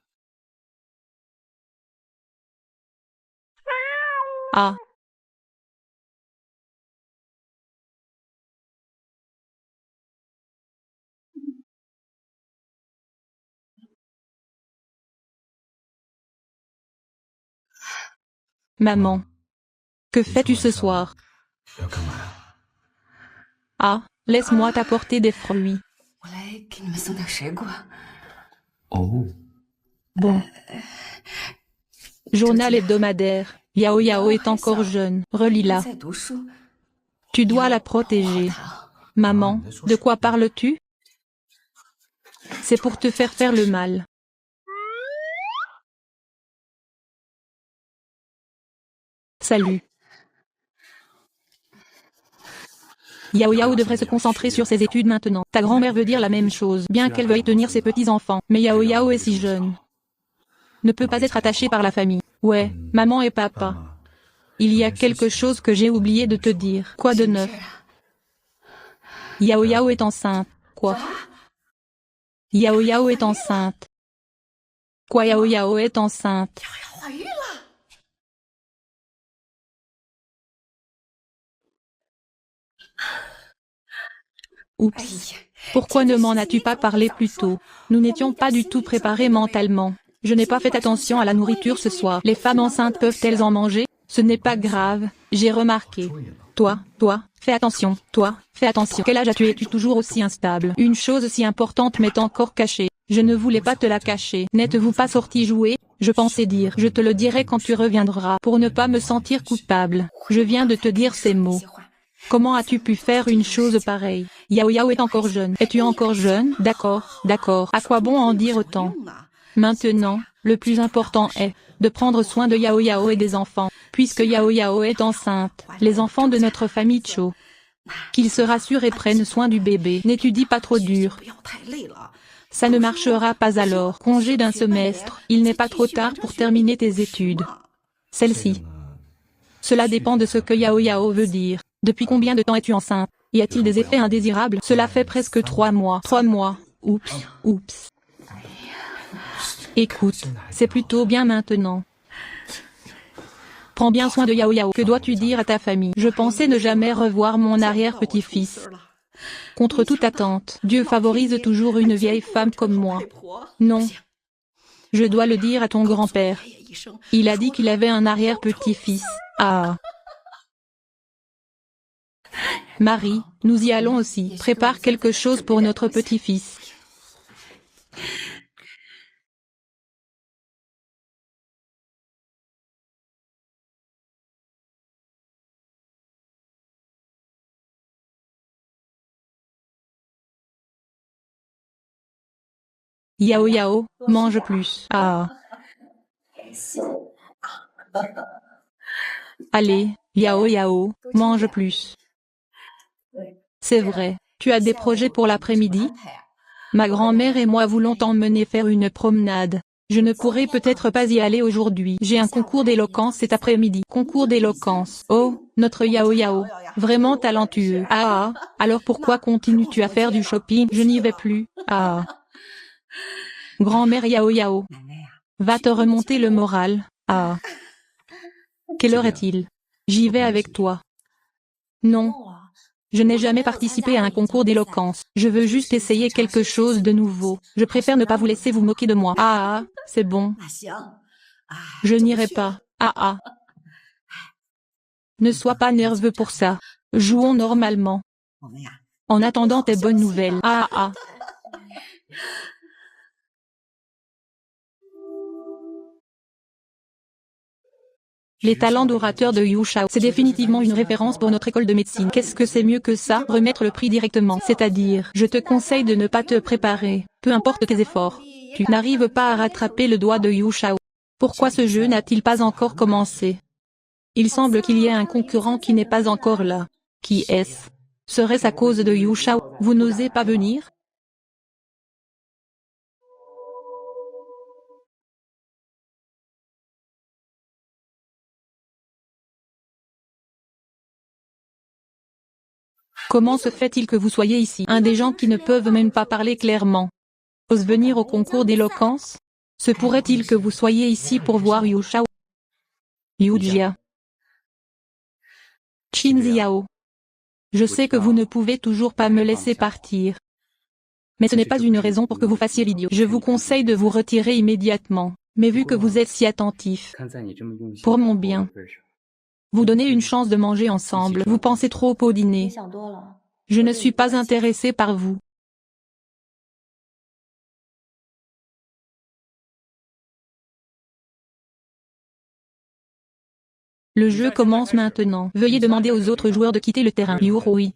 Ah. Maman. Que fais-tu ce soir? Ah, laisse-moi t'apporter des fruits. Bon. Journal hebdomadaire. Yao Yao est encore jeune. Relis-la. Tu dois la protéger. Maman, de quoi parles-tu? C'est pour te faire le mal. Salut. Yao Yao devrait se concentrer sur ses études maintenant. Ta grand-mère veut dire la même chose, bien qu'elle veuille tenir ses petits-enfants. Mais Yao Yao est si jeune. Ne peut pas être attaché par la famille. Ouais, maman et papa. Il y a quelque chose que j'ai oublié de te dire. Quoi de neuf? Yao Yao est enceinte. Quoi? Yao Yao est enceinte. Quoi? Yao Yao est enceinte. Oups. Pourquoi ne m'en as-tu pas parlé plus tôt? Nous n'étions pas du tout préparés mentalement. Je n'ai pas fait attention à la nourriture ce soir. Les femmes enceintes peuvent-elles en manger? Ce n'est pas grave, j'ai remarqué. Toi, fais attention. Toi, fais attention. Quel âge as-tu? Es-tu toujours aussi instable? Une chose si importante m'est encore cachée. Je ne voulais pas te la cacher. N'êtes-vous pas sorti jouer? Je pensais dire. Je te le dirai quand tu reviendras. Pour ne pas me sentir coupable. Je viens de te dire ces mots. Comment as-tu pu faire une chose pareille? Yao Yao est encore jeune. Es-tu encore jeune? D'accord, d'accord. À quoi bon en dire autant? Maintenant, le plus important est de prendre soin de Yao Yao et des enfants, puisque Yao Yao est enceinte, les enfants de notre famille Cho. Qu'ils se rassurent et prennent soin du bébé. N'étudie pas trop dur. Ça ne marchera pas alors. Congé d'un semestre, il n'est pas trop tard pour terminer tes études. Celle-ci. Cela dépend de ce que Yao Yao veut dire. Depuis combien de temps es-tu enceinte? Y a-t-il des effets indésirables? Cela fait presque 3 mois. 3 mois. Oups. Écoute, c'est plutôt bien maintenant. Prends bien soin de Yao Yao. Que dois-tu dire à ta famille? Je pensais ne jamais revoir mon arrière-petit-fils. Contre toute attente, Dieu favorise toujours une vieille femme comme moi. Non. Je dois le dire à ton grand-père. Il a dit qu'il avait un arrière-petit-fils. Ah. Marie, nous y allons aussi. Prépare quelque chose pour notre petit-fils. Yao Yao, mange plus. Ah. Allez, Yao Yao, mange plus. C'est vrai, tu as des projets pour l'après-midi? Ma grand-mère et moi voulons t'emmener faire une promenade. Je ne pourrai peut-être pas y aller aujourd'hui. J'ai un concours d'éloquence cet après-midi. Concours d'éloquence. Oh, notre Yao Yao. Vraiment talentueux. Ah, alors pourquoi continues-tu à faire du shopping? Je n'y vais plus. Ah. Grand-mère Yao Yao. Va te remonter le moral. Ah. Quelle heure est-il? J'y vais avec toi. Non. Je n'ai jamais participé à un concours d'éloquence. Je veux juste essayer quelque chose de nouveau. Je préfère ne pas vous laisser vous moquer de moi. Ah, c'est bon. Je n'irai pas. Ah. Ne sois pas nerveux pour ça. Jouons normalement. En attendant tes bonnes nouvelles. Ah. Les talents d'orateur de Yu Shao. C'est définitivement une référence pour notre école de médecine. Qu'est-ce que c'est mieux que ça? Remettre le prix directement. C'est-à-dire, je te conseille de ne pas te préparer, peu importe tes efforts. Tu n'arrives pas à rattraper le doigt de Yu Shao. Pourquoi ce jeu n'a-t-il pas encore commencé? Il semble qu'il y ait un concurrent qui n'est pas encore là. Qui est-ce? Serait-ce à cause de Yu Shao? Vous n'osez pas venir? Comment se fait-il que vous soyez ici? Un des gens qui ne peuvent même pas parler clairement ose venir au concours d'éloquence? Se pourrait-il que vous soyez ici pour voir Yu Shao? Yu Jia. Qin Ziao. Je sais que vous ne pouvez toujours pas me laisser partir. Mais ce n'est pas une raison pour que vous fassiez l'idiot. Je vous conseille de vous retirer immédiatement. Mais vu que vous êtes si attentif, pour mon bien, Vous donnez une chance de manger ensemble. Vous pensez trop au
你
dîner.
想多了。
Je ne suis pas intéressé par vous. Le jeu commence maintenant. Veuillez demander aux autres joueurs de quitter le terrain. Yuroi.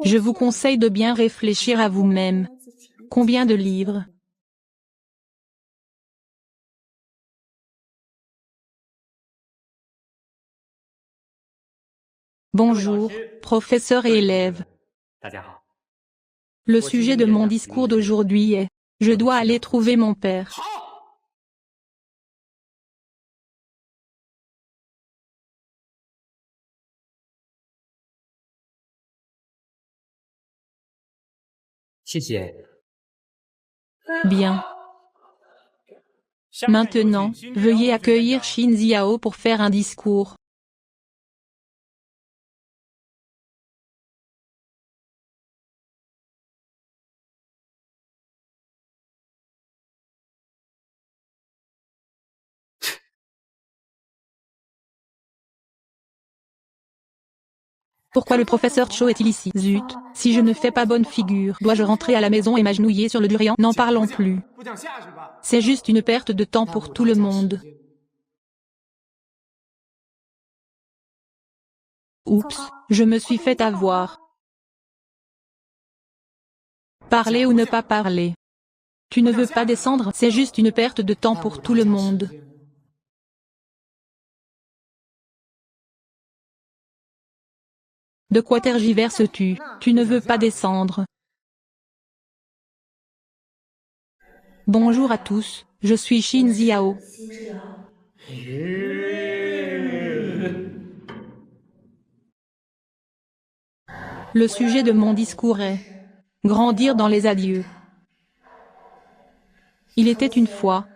Je vous conseille de bien réfléchir à vous-même. Combien de livres? Bonjour, professeur et élèves. Le sujet de mon discours d'aujourd'hui est « Je dois aller trouver mon père ». Bien. Maintenant, veuillez accueillir Shin Ziao pour faire un discours. Pourquoi le professeur Cho est-il ici? Zut, si je ne fais pas bonne figure, dois-je rentrer à la maison et m'agenouiller sur le durian? N'en parlons plus. C'est juste une perte de temps pour tout le monde. Oups, je me suis fait avoir. Parler ou ne pas parler. Tu ne veux pas descendre, c'est juste une perte de temps pour tout le monde. De quoi tergiverses-tu? Tu ne veux pas descendre. Bonjour à tous, je suis Shin Ziao. Le sujet de mon discours est « Grandir dans les adieux ». Il était une fois.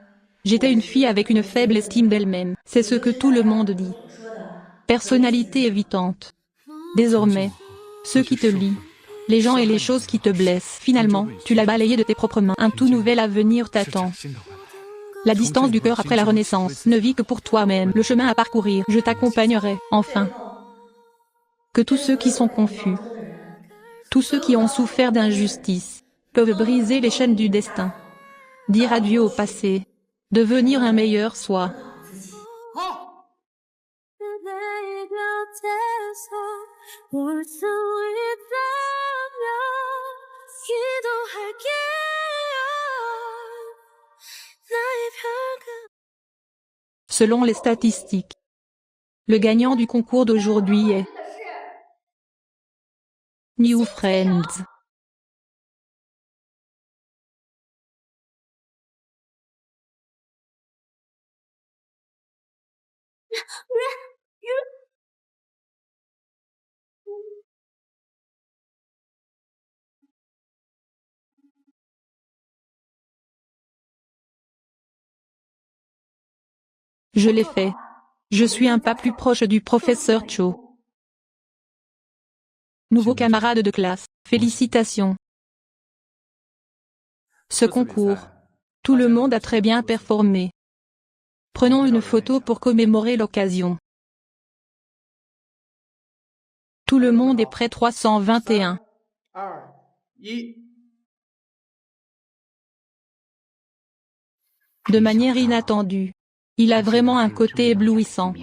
J'étais une fille avec une faible estime d'elle-même. C'est ce que tout le monde dit. Personnalité évitante. Désormais, ceux qui te lient, les gens et les choses qui te blessent. Finalement, tu l'as balayé de tes propres mains. Un tout nouvel avenir t'attend. La distance du cœur après la renaissance. Ne vis que pour toi-même. Le chemin à parcourir. Je t'accompagnerai, enfin. Que tous ceux qui sont confus, tous ceux qui ont souffert d'injustice, peuvent briser les chaînes du destin. Dire adieu au passé. Devenir un meilleur soi. Selon les statistiques, le gagnant du concours d'aujourd'hui est New Friends. Je l'ai fait. Je suis un pas plus proche du professeur Cho. Nouveau camarade de classe, félicitations. Ce concours, tout le monde a très bien performé. Prenons une photo pour commémorer l'occasion. Tout le monde est prêt 321. De manière inattendue. Il a vraiment un côté éblouissant.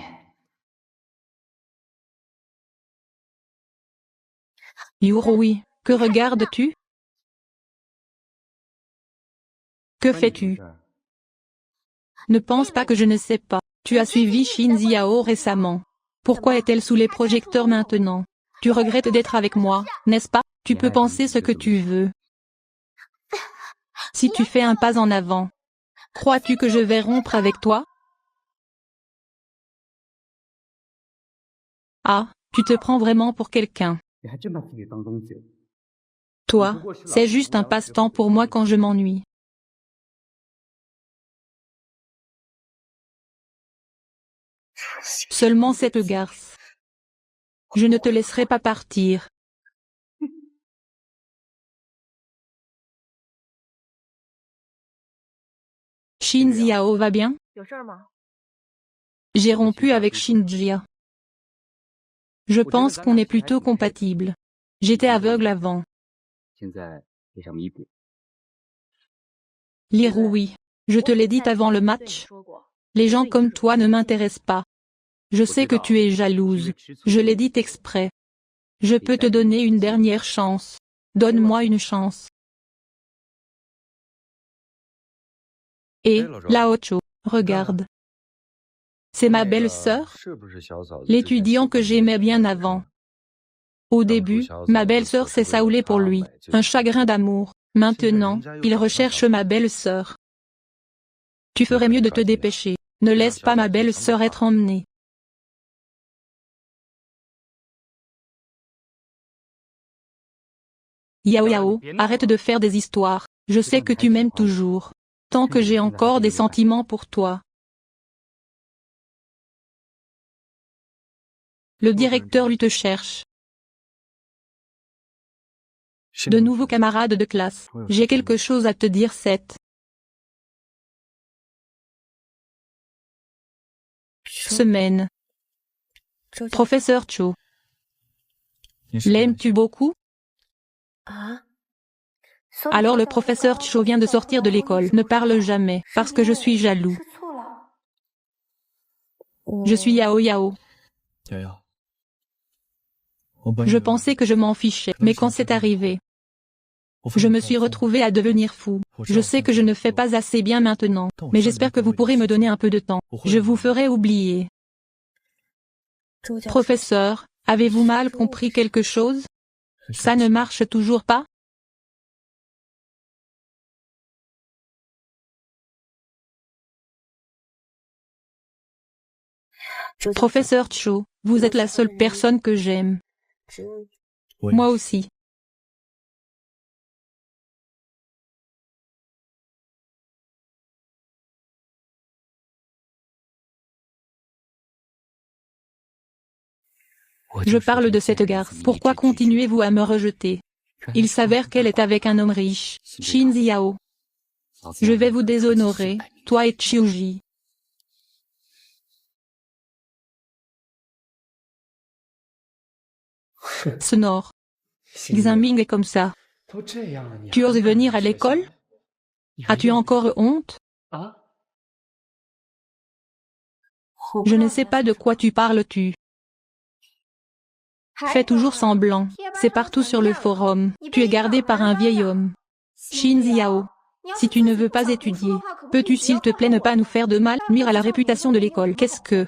Yuroi, que regardes-tu? Que fais-tu? Ne pense pas que je ne sais pas. Tu as suivi Shin Ziao récemment. Pourquoi est-elle sous les projecteurs maintenant? Tu regrettes d'être avec moi, n'est-ce pas? Tu peux penser ce que tu veux. Si tu fais un pas en avant, crois-tu que je vais rompre avec toi? Ah, tu te prends vraiment pour quelqu'un. Toi, c'est juste un passe-temps pour moi quand je m'ennuie. Seulement cette garce. Je ne te laisserai pas partir. Shin Ziao va bien? J'ai rompu avec Shin Jia. Je pense qu'on est plutôt compatibles. J'étais aveugle avant. Liru, oui. Je te l'ai dit avant le match. Les gens comme toi ne m'intéressent pas. Je sais que tu es jalouse. Je l'ai dit exprès. Je peux te donner une dernière chance. Donne-moi une chance. Et, Lao Cho, regarde. C'est ma belle-sœur, l'étudiant que j'aimais bien avant. Au début, ma belle-sœur s'est saoulée pour lui, un chagrin d'amour. Maintenant, il recherche ma belle-sœur. Tu ferais mieux de te dépêcher. Ne laisse pas ma belle-sœur être emmenée. Yao Yao, arrête de faire des histoires. Je sais que tu m'aimes toujours. Tant que j'ai encore des sentiments pour toi. Le directeur lui te cherche. De nouveaux camarades de classe. J'ai quelque chose à te dire, cette semaine. Professeur Cho. L'aimes-tu beaucoup? Alors le professeur Cho vient de sortir de l'école. Ne parle jamais, parce que je suis jaloux. Je suis Yao Yao. Je pensais que je m'en fichais, mais quand c'est arrivé, je me suis retrouvé à devenir fou. Je sais que je ne fais pas assez bien maintenant, mais j'espère que vous pourrez me donner un peu de temps. Je vous ferai oublier. Professeur, avez-vous mal compris quelque chose? Ça ne marche toujours pas? Professeur Cho, vous êtes la seule personne que j'aime. Moi aussi. Je parle de cette garce. Pourquoi continuez-vous à me rejeter? Il s'avère qu'elle est avec un homme riche, Shin Ziao. Je vais vous déshonorer, toi et Chiuji. Sonore. Xinming est comme ça. Tu oses venir à l'école? As-tu encore honte? Je ne sais pas de quoi tu parles, tu. Fais toujours semblant. C'est partout sur le forum. Tu es gardé par un vieil homme. Shin Ziao. Si tu ne veux pas étudier, peux-tu s'il te plaît ne pas nous faire de mal, nuire à la réputation de l'école? Qu'est-ce que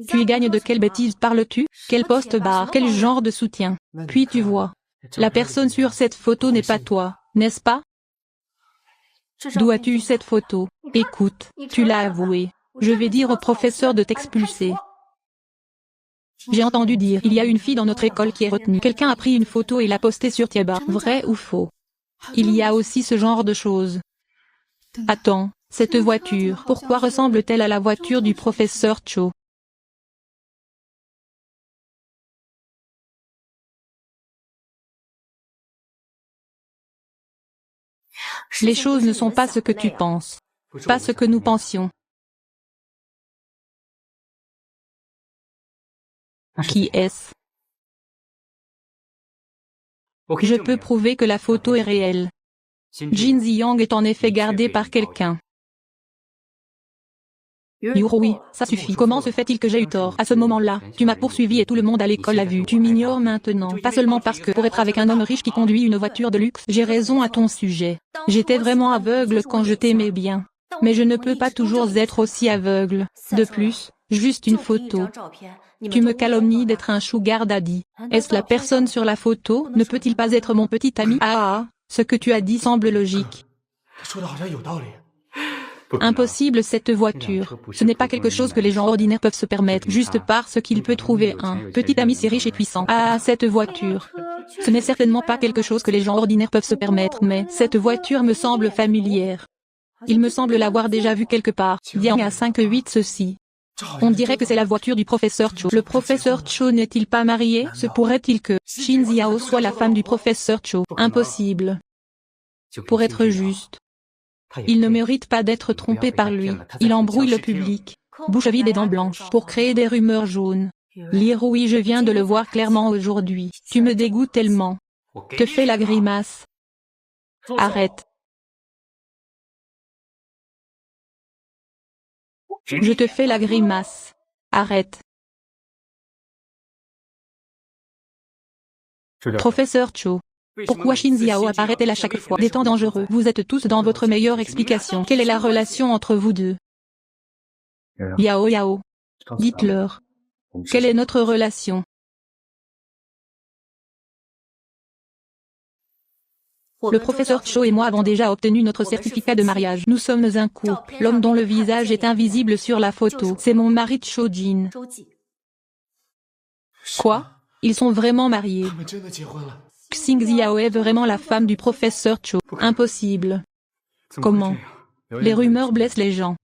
tu y gagnes? De quelle bêtise parles-tu? Quel poste barre? Quel genre de soutien? Puis tu vois, la personne sur cette photo n'est pas toi, n'est-ce pas? D'où as-tu eu cette photo? Écoute, tu l'as avoué. Je vais dire au professeur de t'expulser. J'ai entendu dire, il y a une fille dans notre école qui est retenue. Quelqu'un a pris une photo et l'a postée sur Tieba. Vrai ou faux? Il y a aussi ce genre de choses. Attends, cette voiture, pourquoi ressemble-t-elle à la voiture du professeur Cho? Les choses ne sont pas ce que tu penses. Pas ce que nous pensions. Qui est-ce? Je peux prouver que la photo est réelle. Jin Ziyang est en effet gardé par quelqu'un. Yuru, ça suffit. Comment se fait-il que j'ai eu tort? À ce moment-là, tu m'as poursuivi et tout le monde à l'école l'a vu. Tu m'ignores maintenant. Pas seulement parce que, pour être avec un homme riche qui conduit une voiture de luxe, j'ai raison à ton sujet. J'étais vraiment aveugle quand je t'aimais bien. Mais je ne peux pas toujours être aussi aveugle. De plus, juste une photo. Tu me calomnies d'être un sugar daddy. Est-ce la personne sur la photo? Ne peut-il pas être mon petit ami? Ah, ce que tu as dit semble logique. Impossible cette voiture. Ce n'est pas quelque chose que les gens ordinaires peuvent se permettre, juste parce qu'il peut trouver un petit ami si riche et puissant. Ah, cette voiture. Ce n'est certainement pas quelque chose que les gens ordinaires peuvent se permettre, mais cette voiture me semble familière. Il me semble l'avoir déjà vue quelque part. Yang à 5-8 ceci. On dirait que c'est la voiture du professeur Cho. Le professeur Cho n'est-il pas marié? Se pourrait-il que Shin Ziao soit la femme du professeur Cho? Impossible. Pour être juste. Il ne mérite pas d'être trompé par lui, il embrouille le public. Bouche vide et dents blanches pour créer des rumeurs jaunes. Lire oui, je viens de le voir clairement aujourd'hui. Tu me dégoûtes tellement. Te fais la grimace. Arrête. Je te fais la grimace. Arrête. Professeur Cho. Pourquoi Shin Xiao apparaît-elle à chaque fois? Des temps dangereux. Vous êtes tous dans votre meilleure explication. Quelle est la relation entre vous deux? Yao Yao. Dites-leur. Quelle est notre relation? Le professeur Cho et moi avons déjà obtenu notre certificat de mariage. Nous sommes un couple. L'homme dont le visage est invisible sur la photo, c'est mon mari Cho Jin. Quoi? Ils sont vraiment mariés. Xing Xiao est vraiment la femme du professeur Cho. Impossible. Comment? Les rumeurs blessent les gens.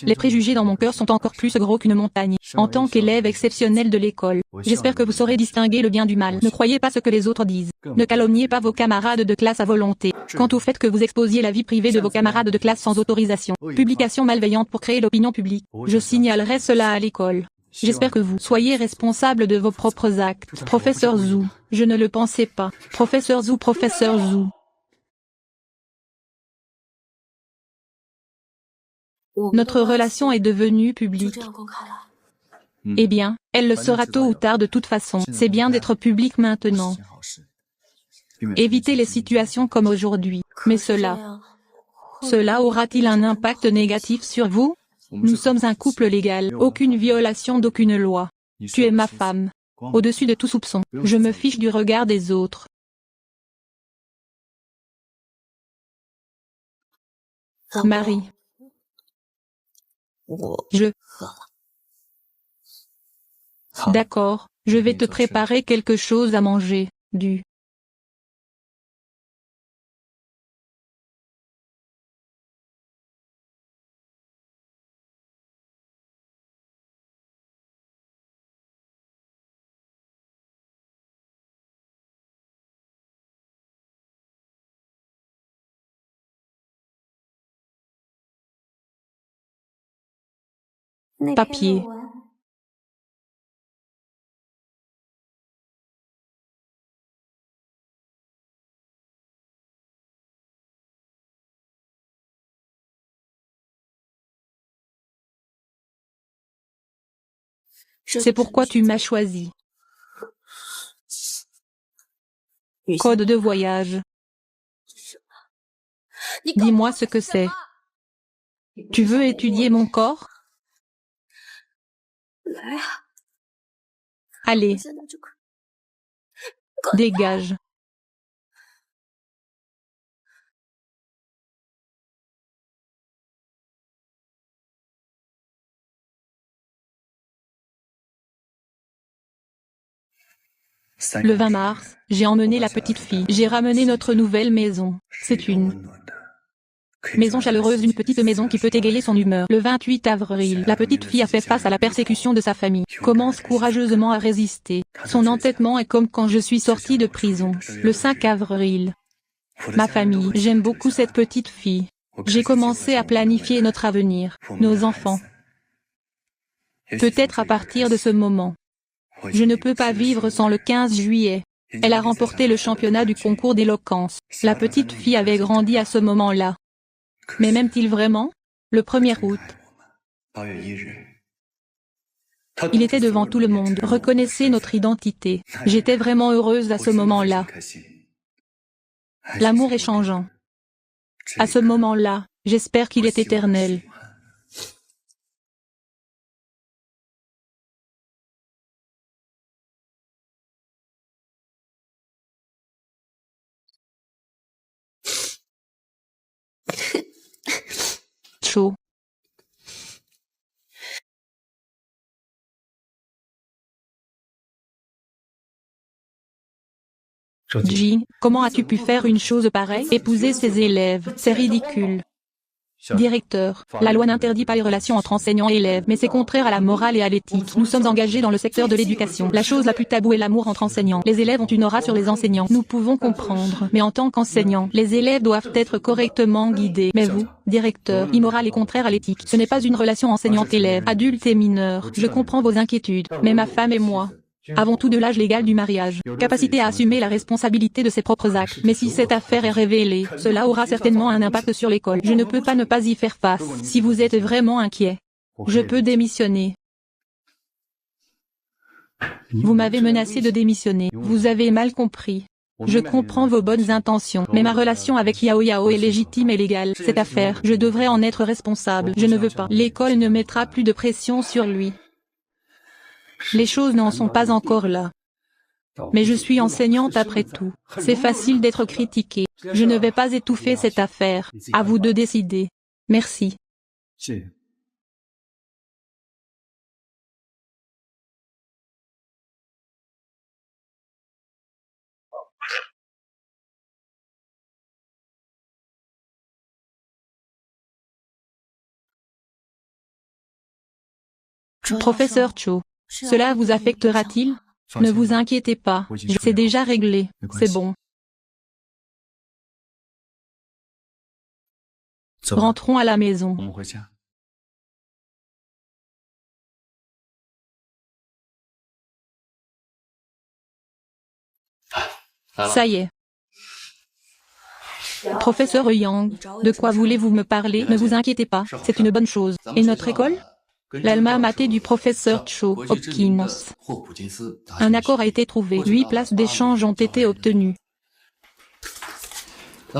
Les préjugés dans mon cœur sont encore plus gros qu'une montagne. En tant qu'élève exceptionnel de l'école, j'espère que vous saurez distinguer le bien du mal. Ne croyez pas ce que les autres disent. Ne calomniez pas vos camarades de classe à volonté. Quant au fait que vous exposiez la vie privée de vos camarades de classe sans autorisation, publication malveillante pour créer l'opinion publique, je signalerai cela à l'école. J'espère que vous soyez responsable de vos propres actes. Professeur Zhu, je ne le pensais pas. Professeur Zhu, professeur Zhu. Notre relation est devenue publique. Eh bien, elle le sera tôt ou tard de toute façon. C'est bien d'être public maintenant. Évitez les situations comme aujourd'hui. Mais cela aura-t-il un impact négatif sur vous? Nous sommes un couple légal. Aucune violation d'aucune loi. Tu es ma femme. Au-dessus de tout soupçon. Je me fiche du regard des autres. Marie. D'accord, je vais te préparer quelque chose à manger, papier. C'est pourquoi tu m'as choisi. Code de voyage. Dis-moi ce que c'est. Tu veux étudier mon corps? Allez. Dégage. Le 20 mars, j'ai emmené la petite fille. J'ai ramené notre nouvelle maison. C'est une maison chaleureuse, une petite maison qui peut égayer son humeur. Le 28 avril, la petite fille a fait face à la persécution de sa famille. Commence courageusement à résister. Son entêtement est comme quand je suis sortie de prison. Le 5 avril. Ma famille, j'aime beaucoup cette petite fille. J'ai commencé à planifier notre avenir, nos enfants. Peut-être à partir de ce moment. Je ne peux pas vivre sans le 15 juillet. Elle a remporté le championnat du concours d'éloquence. La petite fille avait grandi à ce moment-là. Mais m'aime-t-il vraiment? Le 1er août. Il était devant tout le monde. Reconnaissez notre identité. J'étais vraiment heureuse à ce moment-là. L'amour est changeant. À ce moment-là, j'espère qu'il est éternel. Chaud. Ji, comment as-tu pu faire une chose pareille? Épouser ses élèves, c'est ridicule. Directeur, la loi n'interdit pas les relations entre enseignants et élèves, mais c'est contraire à la morale et à l'éthique. Nous sommes engagés dans le secteur de l'éducation. La chose la plus taboue est l'amour entre enseignants. Les élèves ont une aura sur les enseignants. Nous pouvons comprendre, mais en tant qu'enseignants, les élèves doivent être correctement guidés. Mais vous, directeur, immoral et contraire à l'éthique. Ce n'est pas une relation enseignante-élève, adulte et mineur. Je comprends vos inquiétudes, mais ma femme et moi avons tous de l'âge légal du mariage, capacité à assumer la responsabilité de ses propres actes. Mais si cette affaire est révélée, cela aura certainement un impact sur l'école. Je ne peux pas ne pas y faire face. Si vous êtes vraiment inquiet, je peux démissionner. Vous m'avez menacé de démissionner. Vous avez mal compris. Je comprends vos bonnes intentions, mais ma relation avec Yao Yao est légitime et légale. Cette affaire, je devrais en être responsable. Je ne veux pas. L'école ne mettra plus de pression sur lui. Les choses n'en sont pas encore là. Mais je suis enseignante après tout. C'est facile d'être critiquée. Je ne vais pas étouffer cette affaire. À vous de décider. Merci. Professeur Cho, cela vous affectera-t-il? Ne vous inquiétez pas, c'est déjà réglé, c'est bon. Rentrons à la maison. Ça y est. Professeur Yang, de quoi voulez-vous me parler? Ne vous inquiétez pas, c'est une bonne chose. Et notre école? L'alma mater du professeur Cho Hopkins. Un accord a été trouvé. 8 places d'échange ont été obtenues.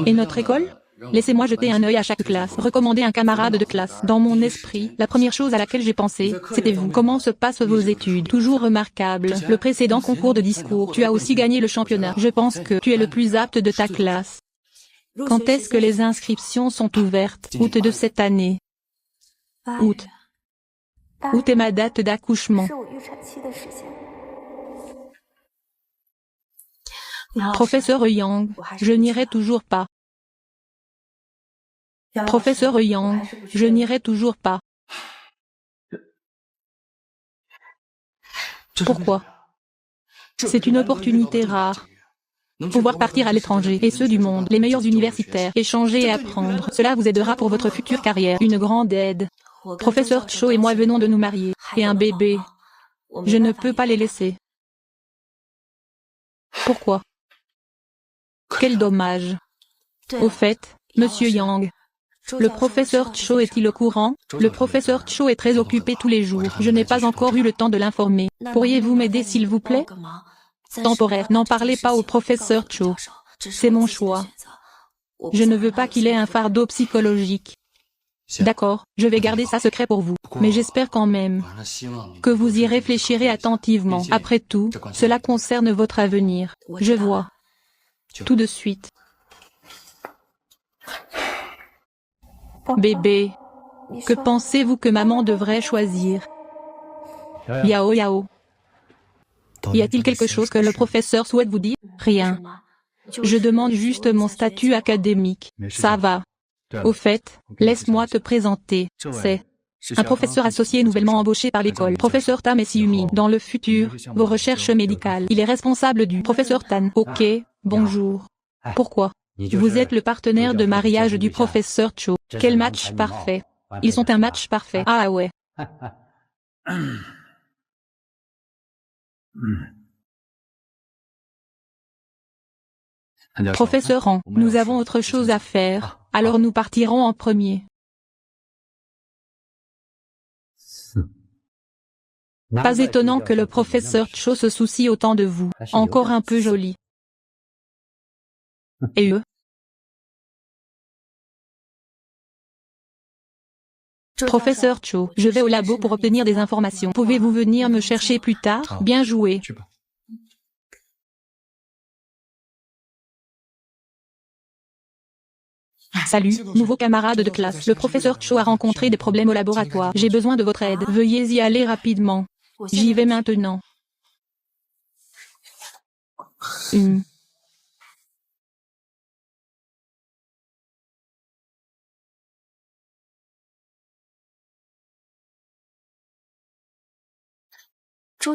Et notre école? Laissez-moi jeter un œil à chaque classe, recommander un camarade de classe. Dans mon esprit, la première chose à laquelle j'ai pensé, c'était vous. Comment se passent vos études? Toujours remarquable. Le précédent concours de discours, tu as aussi gagné le championnat. Je pense que tu es le plus apte de ta classe. Quand est-ce que les inscriptions sont ouvertes? Août de cette année. Août. Août est ma date d'accouchement. Professeur Yang, je n'irai toujours pas. Professeur Yang, je n'irai toujours pas. Pourquoi? C'est une opportunité rare. Pouvoir partir à l'étranger, et ceux du monde, les meilleurs universitaires, échanger et apprendre. Cela vous aidera pour votre future carrière. Une grande aide. Professeur Cho et moi venons de nous marier. Et un bébé. Je ne peux pas les laisser. Pourquoi? Quel dommage. Au fait, Monsieur Yang, le professeur Cho est-il au courant? Le professeur Cho est très occupé tous les jours. Je n'ai pas encore eu le temps de l'informer. Pourriez-vous m'aider s'il vous plaît? Temporaire. N'en parlez pas au professeur Cho. C'est mon choix. Je ne veux pas qu'il ait un fardeau psychologique. D'accord, je vais garder ça secret pour vous. Mais j'espère quand même que vous y réfléchirez attentivement. Après tout, cela concerne votre avenir. Je vois. Tout de suite. Bébé, que pensez-vous que maman devrait choisir? Yao Yao. Y a-t-il quelque chose que le professeur souhaite vous dire? Rien. Je demande juste mon statut académique. Ça va. Au fait, laisse-moi te présenter. C'est un professeur associé nouvellement embauché par l'école. Professeur Tam Siumi. Dans le futur, vos recherches médicales. Il est responsable du professeur Tan. Ok, bonjour. Pourquoi? Vous êtes le partenaire de mariage du professeur Cho. Quel match parfait. Ils sont un match parfait. Ah ouais. Professeur Han, nous avons autre chose à faire, alors nous partirons en premier. Pas étonnant que le professeur Cho se soucie autant de vous, encore un peu joli. Et eux? Professeur Cho, je vais au labo pour obtenir des informations. Pouvez-vous venir me chercher plus tard? Bien joué. Salut, nouveau camarade de classe. Le professeur Cho a rencontré des problèmes au laboratoire. J'ai besoin de votre aide. Veuillez y aller rapidement. J'y vais maintenant.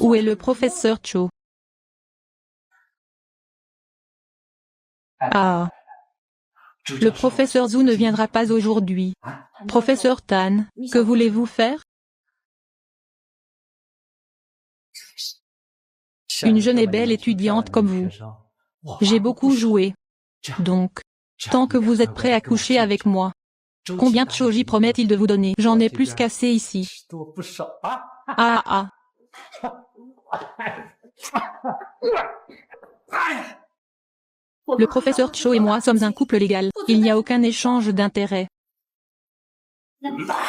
Où est le professeur Cho? Ah. Le professeur Zhu ne viendra pas aujourd'hui. Professeur Tan, que voulez-vous faire? Une jeune et belle étudiante comme vous. J'ai beaucoup joué. Donc, tant que vous êtes prêt à coucher avec moi, combien de Choji promet-il de vous donner? J'en ai plus qu'assez ici. Ah ah. Le professeur Cho et moi sommes un couple légal. Il n'y a aucun échange d'intérêts.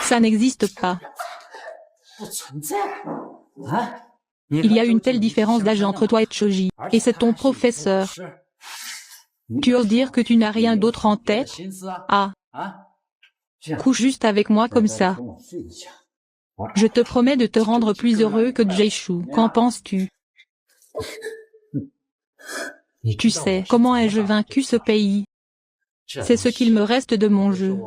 Ça n'existe pas. Il y a une telle différence d'âge entre toi et Choji, et c'est ton professeur. Tu oses dire que tu n'as rien d'autre en tête? Ah. Couche juste avec moi comme ça. Je te promets de te rendre plus heureux que Jae-shu. Qu'en penses-tu? Tu sais, comment ai-je vaincu ce pays? C'est ce qu'il me reste de mon jeu.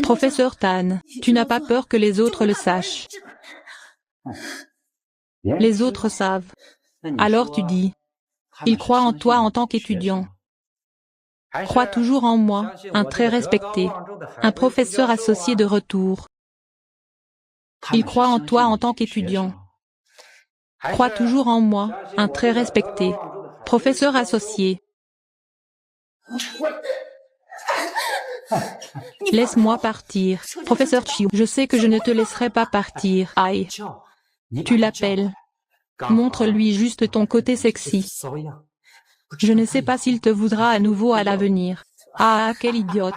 Professeur Tan, tu n'as pas peur que les autres le sachent. Les autres savent. Alors tu dis. Ils croient en toi en tant qu'étudiant. Crois toujours en moi, un très respecté. Un professeur associé de retour. Ils croient en toi en tant qu'étudiant. Crois toujours en moi, un très respecté. Professeur associé. Laisse-moi partir. Professeur Chiu, je sais que je ne te laisserai pas partir. Aïe. Tu l'appelles. Montre-lui juste ton côté sexy. Je ne sais pas s'il te voudra à nouveau à l'avenir. Ah, quel idiote.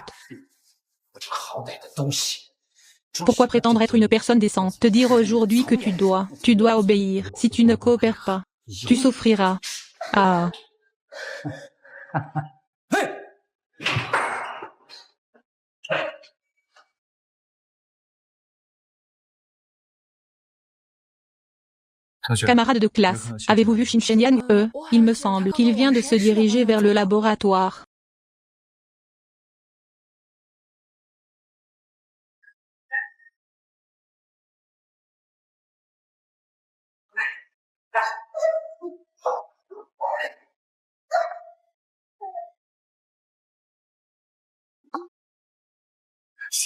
Pourquoi prétendre être une personne décente? Te dire aujourd'hui que tu dois obéir. Si tu ne coopères pas, tu souffriras. Ah. Camarades de classe, avez-vous vu Shin Shenyang? Il me semble qu'il vient de se diriger vers le laboratoire.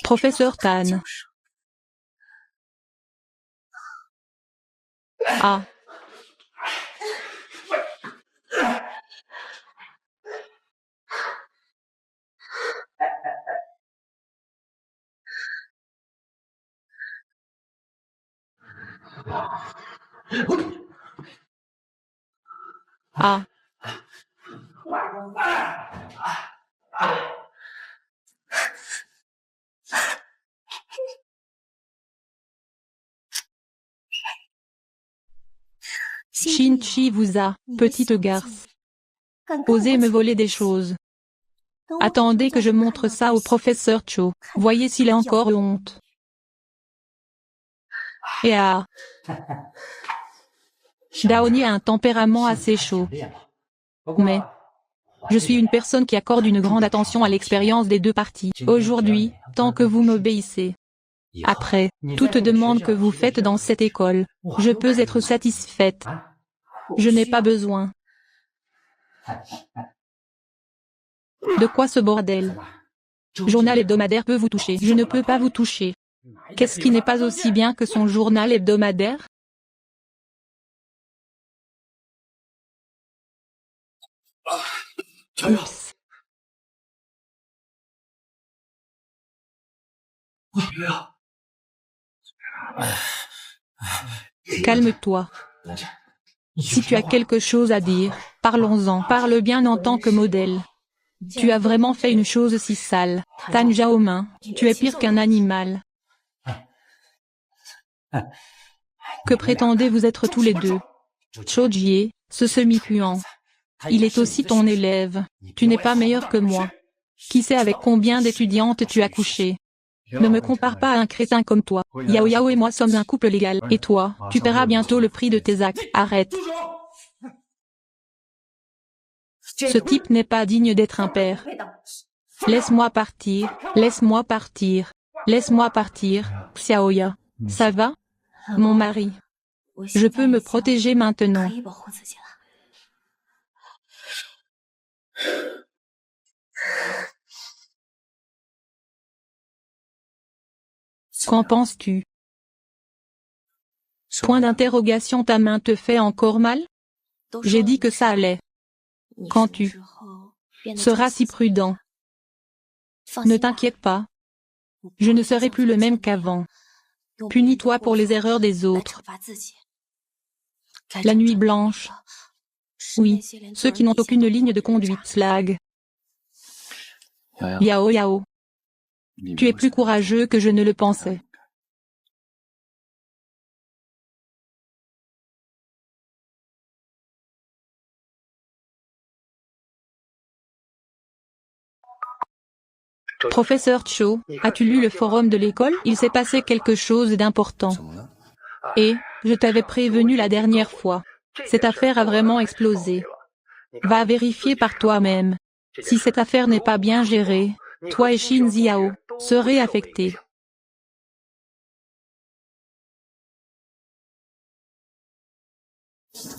Professeur Tan. Ah. Ah. Shin-chi vous a, petite garce. Osez me voler des choses. Attendez que je montre ça au professeur Cho. Voyez s'il a encore honte. Et ah. Daoni a un tempérament assez chaud. Mais je suis une personne qui accorde une grande attention à l'expérience des deux parties. Aujourd'hui, tant que vous m'obéissez. Après, toute demande que vous faites dans cette école, je peux être satisfaite. Je n'ai pas besoin. De quoi ce bordel? Journal hebdomadaire peut vous toucher. Je ne peux pas vous toucher. Qu'est-ce qui n'est pas aussi bien que son journal hebdomadaire? Oups. Calme-toi. Si tu as quelque chose à dire, parlons-en. Parle bien en tant que modèle. Tu as vraiment fait une chose si sale. Tan Xiaomin, tu es pire qu'un animal. Que prétendez-vous être tous les deux? Cho Jie, ce semi-puant. Il est aussi ton élève. Tu n'es pas meilleur que moi. Qui sait avec combien d'étudiantes tu as couché? Ne me compare pas à un crétin comme toi. Yao Yao et moi sommes un couple légal. Et toi, tu paieras bientôt le prix de tes actes. Arrête. Ce type n'est pas digne d'être un père. Laisse-moi partir, laisse-moi partir, laisse-moi partir, Xiaoya. Ça va? Mon mari. Je peux me protéger maintenant. Qu'en penses-tu? Point d'interrogation. Ta main te fait encore mal? J'ai dit que ça allait. Quand tu seras si prudent. Ne t'inquiète pas. Je ne serai plus le même qu'avant. Punis-toi pour les erreurs des autres. La nuit blanche. Oui, ceux qui n'ont aucune ligne de conduite. Slag. Yao Yao. Tu es plus courageux que je ne le pensais. Professeur Cho, as-tu lu le forum de l'école? Il s'est passé quelque chose d'important. Et, je t'avais prévenu la dernière fois. Cette affaire a vraiment explosé. Va vérifier par toi-même. Si cette affaire n'est pas bien gérée, toi et Shin Ziao serez affectés.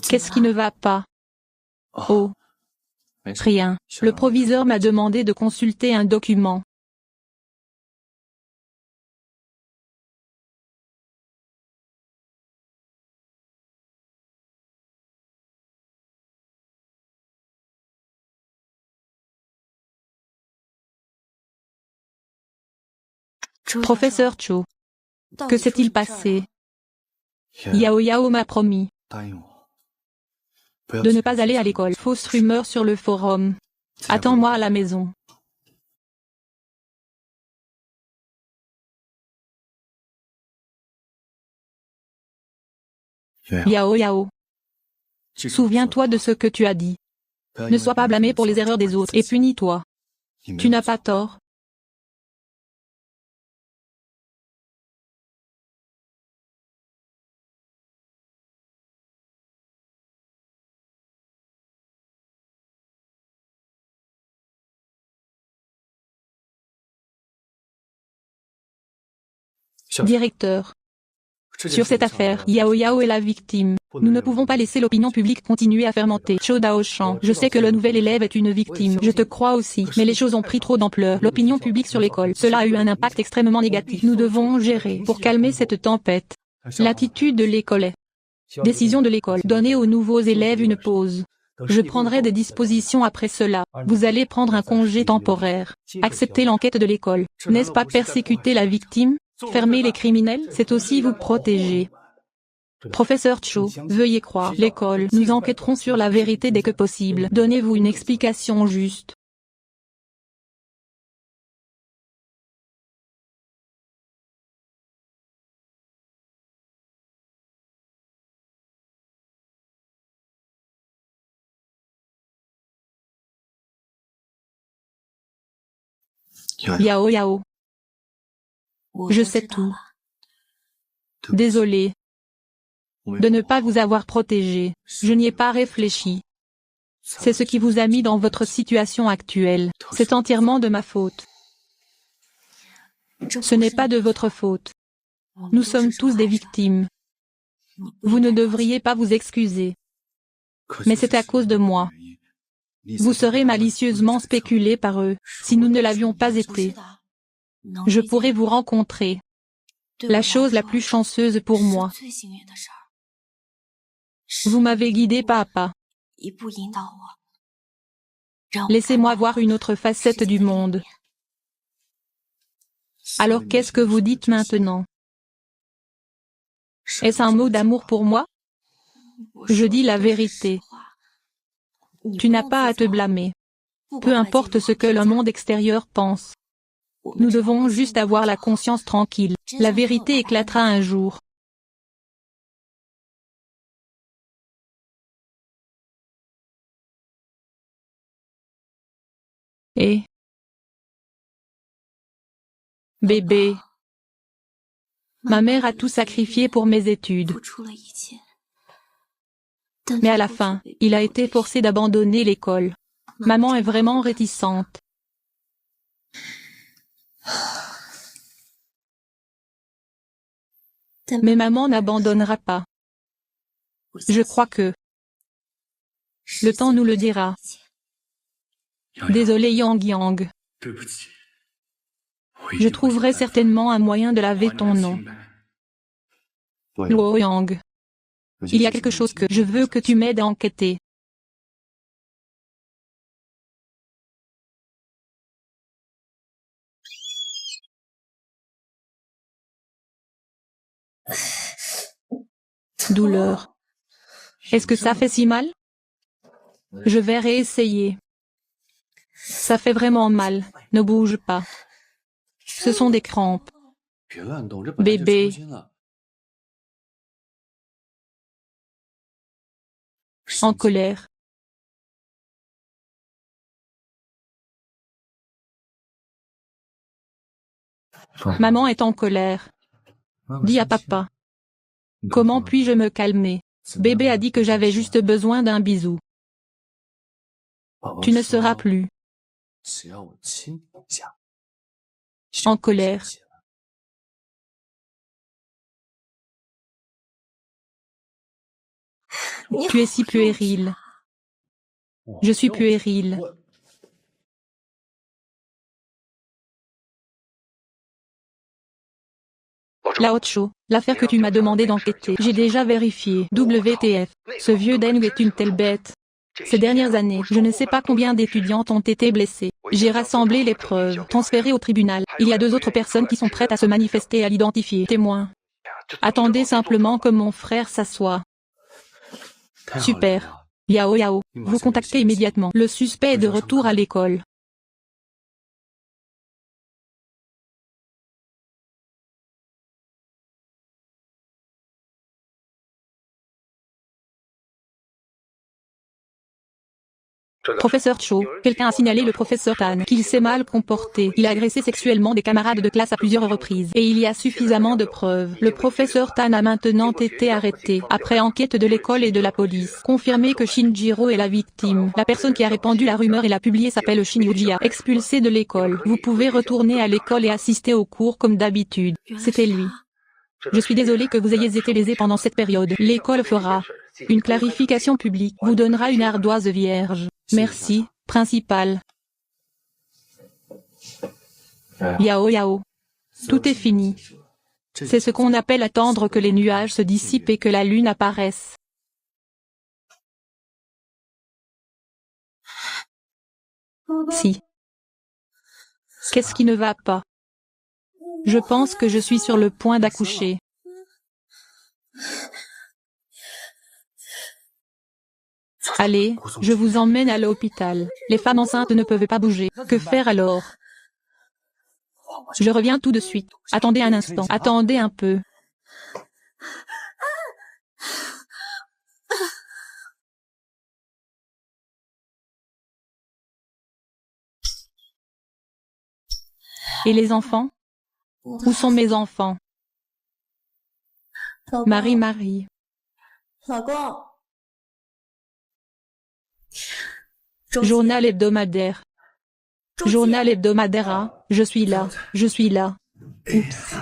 Qu'est-ce qui ne va pas? Oh. Rien. Le proviseur m'a demandé de consulter un document. Professeur Cho. Que s'est-il passé? Yao Yao m'a promis de ne pas aller à l'école. Fausse rumeur sur le forum. Attends-moi à la maison. Yao Yao. Souviens-toi de ce que tu as dit. Ne sois pas blâmé pour les erreurs des autres et punis-toi. Tu n'as pas tort. Directeur. Sur cette affaire, Yao Yao est la victime. Nous ne pouvons pas laisser l'opinion publique continuer à fermenter. Cho Daoshan, je sais que le nouvel élève est une victime. Je te crois aussi. Mais les choses ont pris trop d'ampleur. L'opinion publique sur l'école, cela a eu un impact extrêmement négatif. Nous devons gérer pour calmer cette tempête. L'attitude de l'école est. Décision de l'école. Donner aux nouveaux élèves une pause. Je prendrai des dispositions après cela. Vous allez prendre un congé temporaire. Accepter l'enquête de l'école. N'est-ce pas persécuter la victime? Fermer les criminels, c'est aussi vous protéger. Professeur Cho, veuillez croire l'école. Nous enquêterons sur la vérité dès que possible. Donnez-vous une explication juste. Yao Yao. Je sais tout. Désolé de ne pas vous avoir protégé. Je n'y ai pas réfléchi. C'est ce qui vous a mis dans votre situation actuelle. C'est entièrement de ma faute. Ce n'est pas de votre faute. Nous sommes tous des victimes. Vous ne devriez pas vous excuser. Mais c'est à cause de moi. Vous serez malicieusement spéculé par eux, si nous ne l'avions pas été. Je pourrais vous rencontrer. La chose la plus chanceuse pour moi. Vous m'avez guidé pas à pas. Laissez-moi voir une autre facette du monde. Alors qu'est-ce que vous dites maintenant? Est-ce un mot d'amour pour moi? Je dis la vérité. Tu n'as pas à te blâmer. Peu importe ce que le monde extérieur pense. Nous devons juste avoir la conscience tranquille. La vérité éclatera un jour. Et bébé, ma mère a tout sacrifié pour mes études. Mais à la fin, il a été forcé d'abandonner l'école. Maman est vraiment réticente. Mais maman n'abandonnera pas. Je crois que le temps nous le dira. Désolé Yang Yang. Je trouverai certainement un moyen de laver ton nom. Luo Yang. Il y a quelque chose que je veux que tu m'aides à enquêter. Douleur. Est-ce que ça fait si mal? Je vais réessayer. Ça fait vraiment mal. Ne bouge pas. Ce sont des crampes. Bébé. En colère. Maman est en colère. Dis à papa. Comment puis-je me calmer? Bébé a dit que j'avais juste besoin d'un bisou. Tu ne seras plus en colère. Tu es si puéril. Je suis puéril. Lao Cho, l'affaire que tu m'as demandé d'enquêter, j'ai déjà vérifié. WTF. Ce vieux Deng est une telle bête. Ces dernières années, je ne sais pas combien d'étudiantes ont été blessées. J'ai rassemblé les preuves, transférées au tribunal. Il y a 2 autres personnes qui sont prêtes à se manifester et à l'identifier. Témoin. Attendez simplement que mon frère s'assoie. Super. Yao Yao, vous contactez immédiatement. Le suspect est de retour à l'école. Professeur Cho, quelqu'un a signalé le professeur Tan qu'il s'est mal comporté. Il a agressé sexuellement des camarades de classe à plusieurs reprises. Et il y a suffisamment de preuves. Le professeur Tan a maintenant été arrêté. Après enquête de l'école et de la police, confirmé que Shinjiro est la victime. La personne qui a répandu la rumeur et l'a publiée s'appelle Shin Yujia. Expulsé de l'école. Vous pouvez retourner à l'école et assister aux cours comme d'habitude. C'était lui. Je suis désolé que vous ayez été lésé pendant cette période. L'école fera une clarification publique, vous donnera une ardoise vierge. Merci, principal. Yao Yao. Tout est fini. C'est ce qu'on appelle attendre que les nuages se dissipent et que la lune apparaisse. Si. Qu'est-ce qui ne va pas? Je pense que je suis sur le point d'accoucher. Allez, je vous emmène à l'hôpital. Les femmes enceintes ne peuvent pas bouger. Que faire alors? Je reviens tout de suite. Attendez un instant. Attendez un peu. Et les enfants? Où sont mes enfants? Marie. Journal hebdomadaire. Journal hebdomadaire A, je suis là. Oups.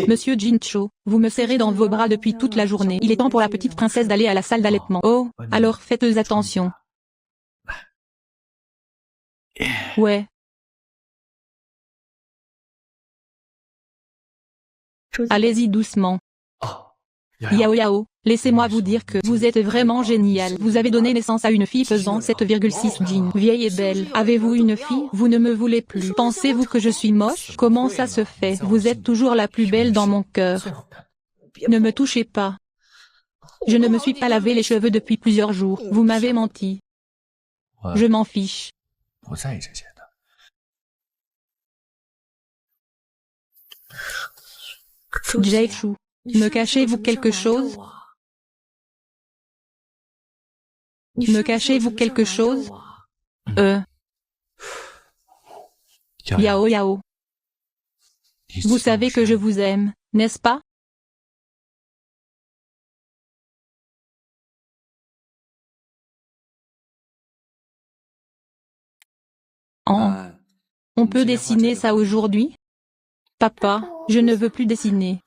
Monsieur Jincho, vous me serrez dans vos bras depuis toute la journée. Il est temps pour la petite princesse d'aller à la salle d'allaitement. Oh, alors faites attention. Ouais. Allez-y doucement. Yao Yao, laissez-moi vous dire que vous êtes vraiment génial. Vous avez donné naissance à une fille pesant 7,6 jeans. Vieille et belle. Avez-vous une fille? Vous ne me voulez plus. Pensez-vous que je suis moche? Comment ça se fait? Vous êtes toujours la plus belle dans mon cœur. Ne me touchez pas. Je ne me suis pas lavé les cheveux depuis plusieurs jours. Vous m'avez menti. Je m'en fiche. Jae-Shu, me cachez-vous quelque chose? Me cachez-vous quelque chose? Yao Yao. Vous savez que je vous aime, n'est-ce pas? On peut dessiner ça aujourd'hui? Papa, je ne veux plus dessiner.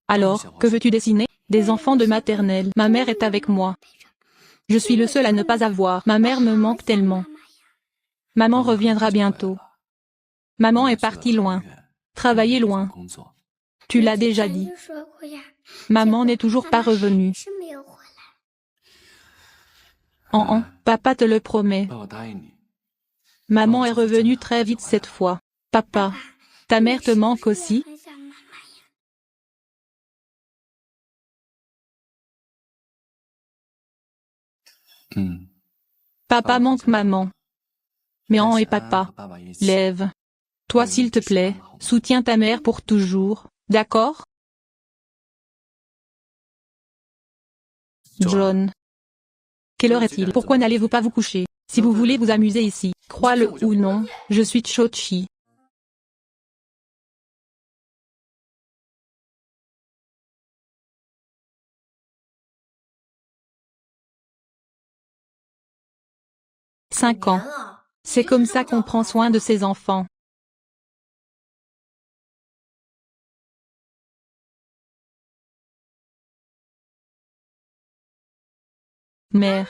Alors, que veux-tu dessiner? Des enfants de maternelle. Ma mère est avec moi. Je suis le seul à ne pas avoir. Ma mère me manque tellement. Maman reviendra bientôt. Maman est partie loin. Travailler loin. Tu l'as déjà dit. Maman n'est toujours pas revenue. Papa te le promet. Maman est revenue très vite cette fois. Papa, ta mère te manque aussi? Papa manque maman. Mais et papa. Lève. Toi s'il te plaît, soutiens ta mère pour toujours, d'accord? John. Quelle heure est-il? Pourquoi n'allez-vous pas vous coucher? Si vous voulez vous amuser ici, crois-le ou non, je suis Chochi. « 5 ans. C'est comme ça qu'on prend soin de ses enfants. Mère.